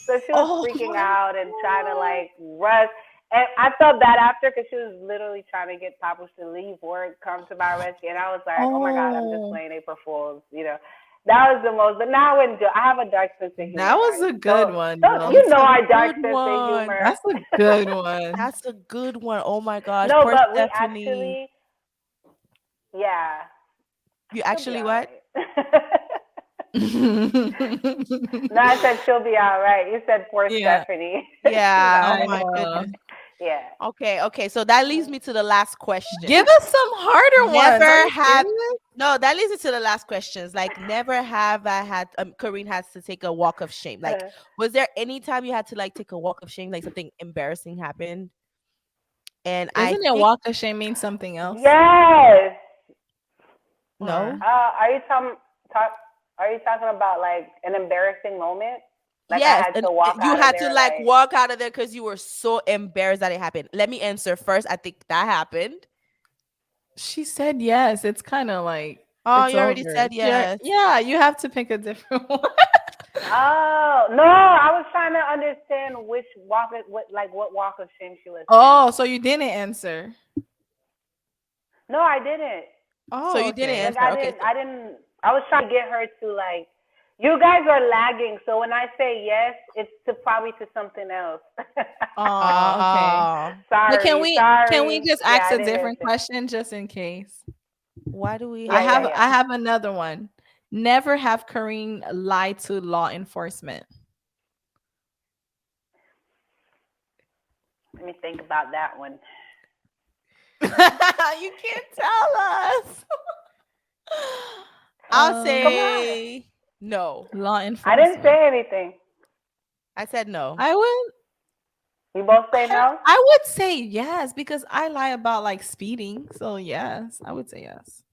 So she was Oh freaking my out and trying to God. like rush. And I felt bad after because she was literally trying to get Papas to leave work, come to my rescue. And I was like, oh my God, I'm just Oh, playing April Fools. You know, that was the most. But now I have a dark sense of humor. that was Guys. a good one, So though. you know That's a our dark good sense of one. humor. That's a good one. That's a good one. Oh my gosh. No, Poor but we Stephanie. actually, yeah, You she'll be actually all what? right. No, I said she'll be all right. You said poor Yeah, Stephanie. Yeah. I Oh my know. goodness. Yeah. Okay. So that leads me to the last question. Give us some harder ones. Are Never you have serious? no, that leads me to the last questions. Like, never have I had Karine has to take a walk of shame. Like, was there any time you had to like take a walk of shame, like something embarrassing happened? And I Doesn't it think walk of shame mean something else? Yes. no. Or Are you are you talking about like an embarrassing moment? Like I Yes, had and to walk you out of had to there like like walk out of there because you were so embarrassed that it happened. Let me answer first. I think that happened. she said yes. It's kind of like Oh, it's you already over. said yes. Yeah, you have to pick a different one. oh no, I was trying to understand what walk of shame she was Oh, saying. so you didn't answer. No, I didn't. So Oh, you didn't okay. Like answer. Okay, so I didn't I was trying to get her to like you guys are lagging, so when I say yes, it's probably to something else. Oh, okay. oh, But Sorry. can we just Yeah, ask I a didn't different listen. question just in case? why do we Yeah, have yeah, to? yeah. I have another one. Never have Karine lie to law enforcement. Let me think about that one. You can't tell us. I'll Come on. say no. Law I enforcement. didn't say anything. I said no. I would You both say no? I would say yes because I lie about like speeding. So yes, I would say yes.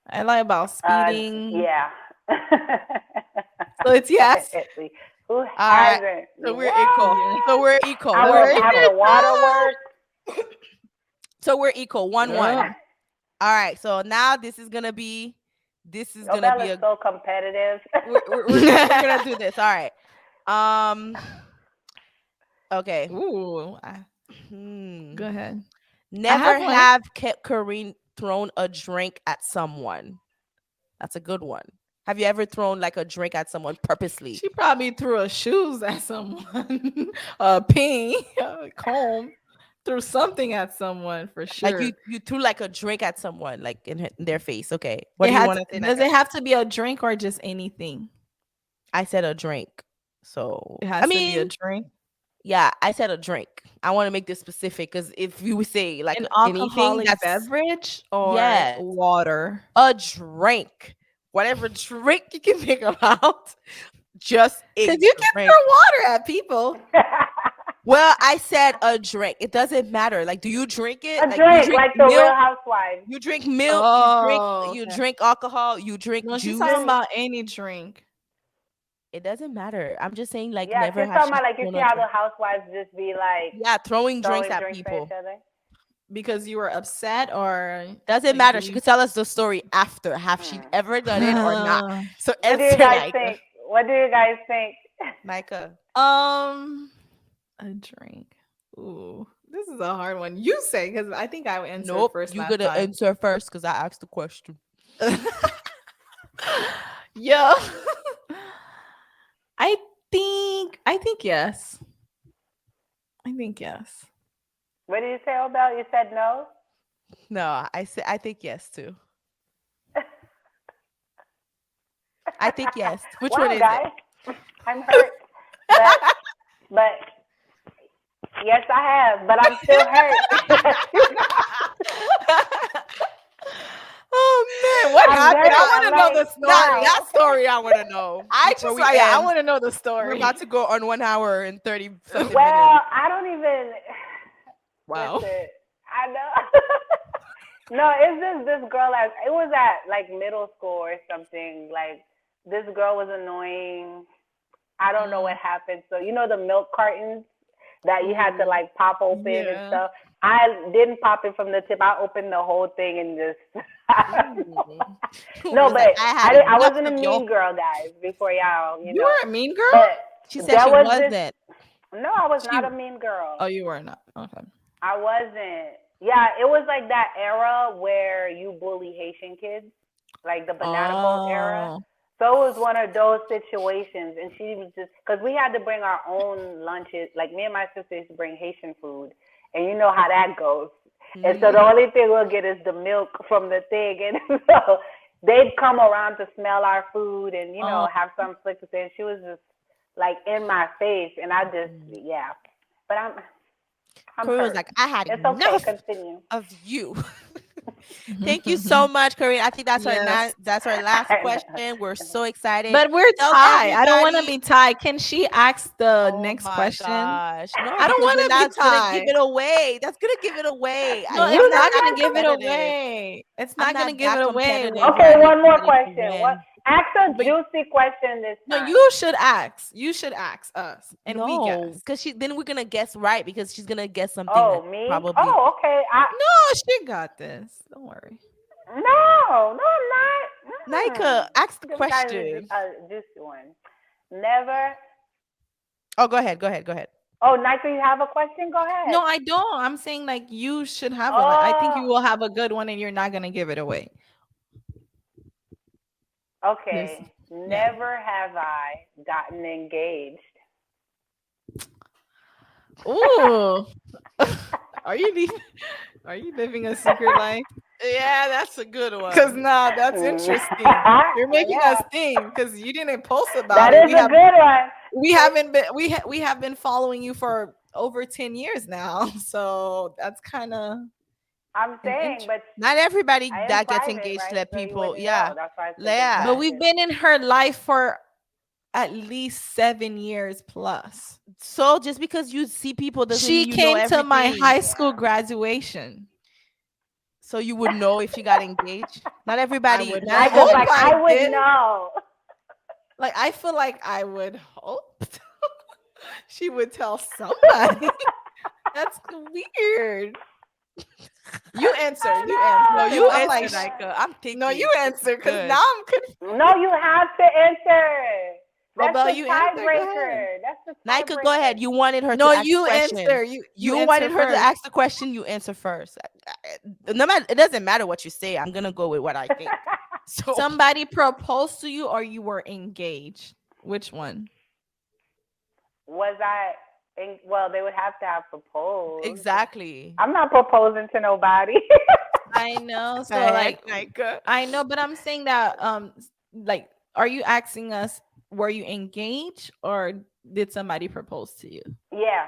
I lie about speeding. Yeah. So it's yes. Definitely. Who All right. hasn't? So we're equal. What? So we're equal. I We're work Look equal. after at waterworks. So we're equal. 1-1. that. All right. So now this is gonna be Obelle is a so competitive. we're gonna do this. All right. Okay. Ooh. Hmm. Go ahead. Never one. have Karine thrown a drink at someone. That's a good one. Have you ever thrown like a drink at someone purposely? She probably threw her shoes at someone, a pin, a comb, threw something at someone for Like sure. you threw like a drink at someone, like in their face. Okay. What It do you had want to, to say does next? it have to be a drink or just anything? I said a drink. So It has to be a drink. yeah, I said a drink. I want to make this specific because if you say like An anything, alcoholic that's beverage or yes, water? a drink. Whatever drink you can think about, just a Because you can drink. throw water at people. Well, I said a drink. It doesn't matter. Like, do you drink it? A Like, drink, you drink like the Real milk. Housewives. You drink milk. Oh, You okay. drink alcohol. You drink No, she's juice. talking about any drink. It doesn't matter. I'm just saying, like, Yeah, never she's have talking she about like you thrown see a how the drink. housewives just be like Yeah, throwing drinks throwing at drinks at each people. other. Because you were upset, or Doesn't like matter. do She you? could tell us the story after. Have she Hmm. ever done it or not? So What do you answer, guys Nika. think? What do you guys think? Nika. um, a drink. Ooh, this is a hard one. You say, because I think I answered Nope. first You last gotta time. answer first because I asked the question. Yeah. I think yes. I think yes. What did you say, Obelle? You said no? No, I think yes too. I think yes. Which one Wow, is it? guys, I'm hurt, but yes, I have, but I'm still hurt. Oh man, what I'm happened? very, I want I'm to know like, the story. wow. That story I want to know I before just we yeah, I end. want to know the We're story. about to go on 1 hour and 30 something minutes. Well, I don't even. Wow. Listen, I know. No, it's just this girl. It was at like middle school or something. Like this girl was annoying. I don't know what happened. So you know the milk cartons that you had to like pop open and Yeah. stuff. I didn't pop it from the tip. I opened the whole thing and just. No, Was but like, I had I enough wasn't a of mean y'all. girl, guys. Before y'all, You were a mean girl? But She said there she was this. wasn't. No, I was She not a mean girl. Oh, you were not. Okay. I wasn't. Yeah, it was like that era where you bully Haitian kids, like the banana boat era. Oh. So it was one of those situations, and she was just because we had to bring our own lunches. Like me and my sister used to bring Haitian food, and you know how that goes. And so the only thing we'll get is the milk from the thing, and so they'd come around to smell our food and have some flick to say. And she was just like in my face, and I just But I'm Karine hurt. was like, I had It's okay. enough Continue. of you. Thank you so much, Karine. I think that's Yes. that's our last question. We're so excited. But we're Tell tied. I don't want to everybody- be tied. Can she ask the Oh next my question? gosh. No, I don't because want then to be that's gonna give tied. it away. That's gonna give it away. No, I'm it's not not that gonna give it competitive. away. It's I'm not gonna not give that it away. competitive Okay, where I need one more somebody to question. What? win. Ask a But- juicy question this No, time. you should ask. You should ask us, and we No, guess. because then we're gonna guess right because she's gonna guess something Oh, that me? probably Oh, okay. No, she got this. Don't worry. No, I'm not. Nika, ask the This guy's question. a juicy one. Never. Oh, go ahead. Oh, Nika, you have a question? Go ahead. No, I don't. I'm saying like you should have one. Like, I think you will have a good one, and you're not gonna give it away. Okay. Never have I gotten engaged. Ooh. Are you living a secret life? Yeah, that's a good one. Because that's interesting. You're making us think because you didn't post about That it. is a good one. We haven't been we have been following you for over 10 years now. So that's kind of I'm saying, but not everybody I am that gets private, engaged right? let So you people. wouldn't Yeah. know. That's why I said Yeah. but we've been in her life for at least 7 years plus. So just because you see people doesn't She mean you know came to my everything. high school graduation. So you would know if she got engaged. Not everybody. would not hope everybody- I would did. know. Like I feel like I would hope she would tell somebody. That's weird. You answer. You answer. No, you I'm answer, like, Nika. I'm thinking. no, you answer because Good. now I'm confused. No, you have to answer. That's Obelle, the you answer. Go tiebreaker. ahead. That's the Nika, tiebreaker. go ahead. You wanted her No, to ask you the question. answer. You answer wanted her first. to ask the question. You answer first. No matter, it doesn't matter what you say. I'm gonna go with what I think. So Somebody proposed to you, or you were engaged. Which one? Was I? Well, they would have to have proposed. exactly. I'm not proposing to nobody. I know. So Like like, Nika. I know, but I'm saying that like, are you asking us? Were you engaged, or did somebody propose to you? Yeah.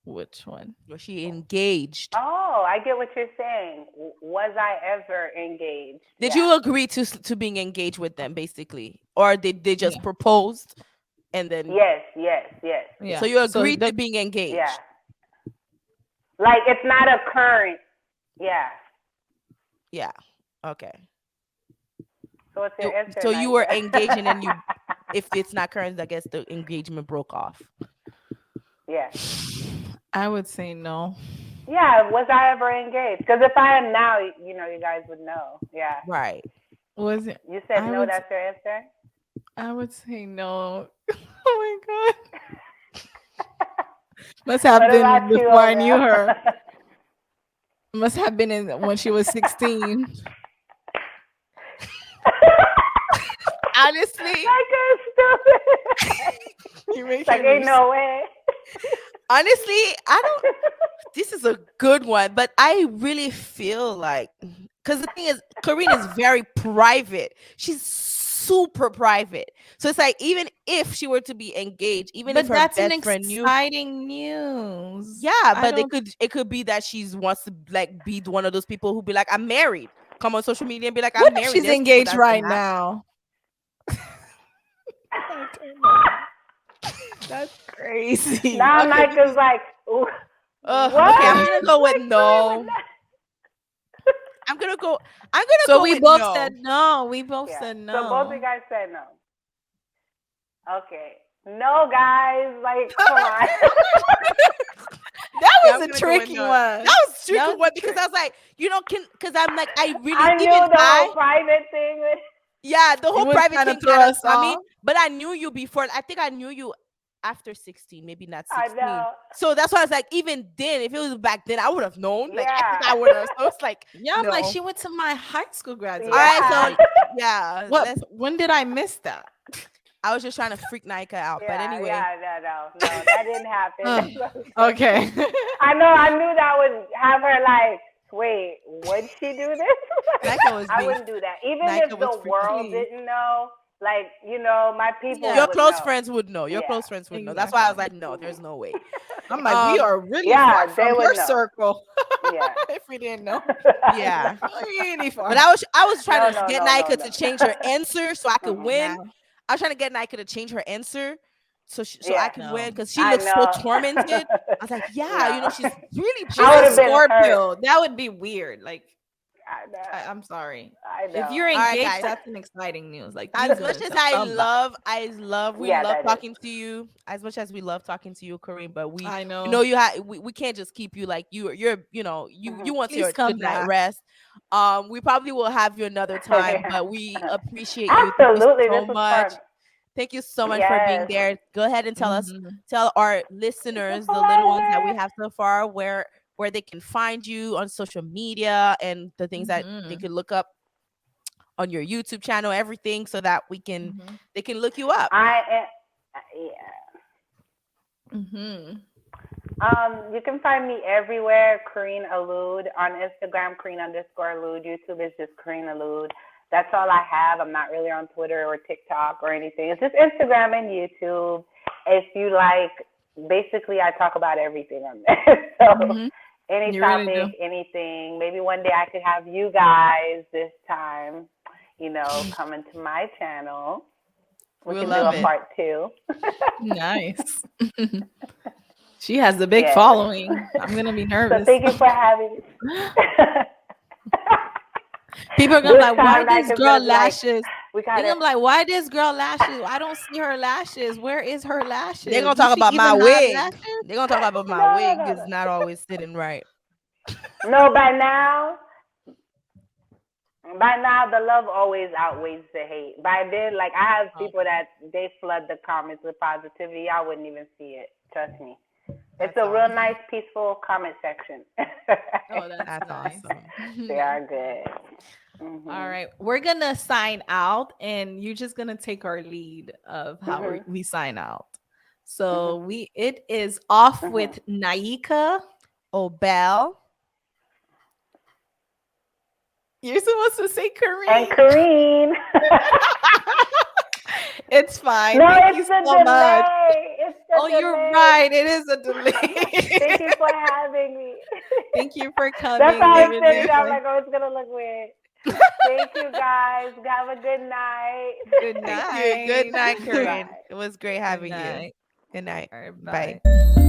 Which one? Was she engaged? Oh, I get what you're saying. Was I ever engaged? Did Yeah. you agree to being engaged with them, basically, or did they just propose and then? Yes. Yeah. So you agreed the- to being engaged. Yeah. Like it's not a current. Yeah. Yeah. Okay. So it's your answer. So you were Nika. engaged and then you if it's not current, I guess the engagement broke off. Yeah. I would say no. Yeah, was I ever engaged? Because if I am now, you guys would know. Yeah. Right. Was it? You said I no, would. that's your answer? I would say no. Oh my god. Must have What been about you, before I knew Obelle? her. Must have been when she was 16. Honestly, Like a stupid. You make Like, ain't no way. honestly, I don't. This is a good one, but I really feel like, because the thing is, Karine is very private. She's super private. So it's like, even if she were to be engaged, even But if her that's an best friend knew, exciting news. yeah, I but don't. it could be that she's wants to like be one of those people who be like, I'm married. Come on social media and be like, I'm What if married. she's There's people engaged that's right gonna now? I don't know. That's crazy. Now Okay, Micah's like, ooh, what? okay, I'm gonna go with Like, no. that. I'm gonna go. I'm gonna So go we with both no. said no. We both Yeah. said no. So both of you guys said no. Okay. No, guys. Like, come on. That Yeah, I'm was a gonna go with tricky no. one. That was a tricky That was one a because trick. I was like, because I'm like, I really I knew even the whole private thing. yeah, the It whole would private kinda thing throw kind of us got me. off. But I knew you before. I think I knew you after 16, maybe not I 16. know. So that's why I was like, even then, if it was back then, I would have known. Like, I think Yeah. I would have. So it's like, Yeah, I'm like, no. she went to my high school graduation. All right, Yeah. so yeah, What? When did I miss that? I was just trying to freak Naikha out. But anyway, no, that didn't happen. Okay. I know. I knew that would have her like, wait, would she do this? Naikha was I being wouldn't do that. Even Naikha if was the world freaking- didn't know, like, my people Yeah. your would close know. friends would know. Your Yeah. close friends would know. That's why I was like, no, there's no way. I'm like, we Um, are really yeah, far they from would her know. circle. Yeah. If we didn't know. Yeah. Really far. But I was trying to No, get no, Naikha no. to change her answer so I could Mhm. win. Nah. I was trying to get Naikha to change her answer so I Yeah. could No. win because she I looks so know. tormented. I was like, yeah, No. she's really She's I a would've been Scorpio. That would be weird. Like, I know. I'm sorry. I know. If you're All right, engaged, guys. that's an exciting news. Like, As you're much gonna as tell somebody. we Yeah, love that is. talking to you. As much as we love talking to you, Kareem, but I know. we can't just keep you like you're you want Please your come good night back. rest. We probably will have you another time, but we appreciate you. Thank you Absolutely, so this was much. fun. Thank you so much for being Yes. there. Go ahead and tell Mhm. our listeners, It's a the little ones that we pleasure. have so far, where they can find you on social media and the things that they Mhm. could look up on your YouTube channel, everything, so that Mhm. they can look you up. Yeah. Mhm. You can find me everywhere, Karine Alourde, on Instagram, Karine_Alourde. YouTube is just Karine Alourde. That's all I have. I'm not really on Twitter or TikTok or anything. It's just Instagram and YouTube. If you like, basically, I talk about everything on there. So Mhm. any You really topic, do. anything. Maybe one day I could have you guys this time, come into my channel. We We'll can do love a it. part 2. Nice. She has a big Yes. following. I'm gonna be So nervous. thank you for having me. People are gonna be This like, why time, this like, girl it's like, lashes? we They're gotta. gonna be like, why this girl lashes? I don't see her lashes. Where is her lashes? They're gonna Do you talk see about my even have wig. lashes? They're gonna talk about my No, wig no, is no. not always sitting right. No, by now, the love always outweighs the hate. By then, like, I have people that they flood the comments with positivity. I wouldn't even see it. Trust me. It's a real nice, peaceful comment section. Oh, that's That's nice. awesome. They are good. All right, we're gonna sign out, and you're just gonna take our lead of how we sign out. So it is off with Naikha. Obelle. You're supposed to say Karine. And Karine. It's fine. No, Thank you it's the so delay. much. It's the delay. You're right. It is a delay. Thank you for having me. Thank you for coming. That's how I Giving said it. me I'm your- like, oh, it's gonna look weird. Thank you guys. Have a good night. Good night. Thank you. Good night, Bye. Karine. It was great having Good you. night. Good night. All right, Bye. bye.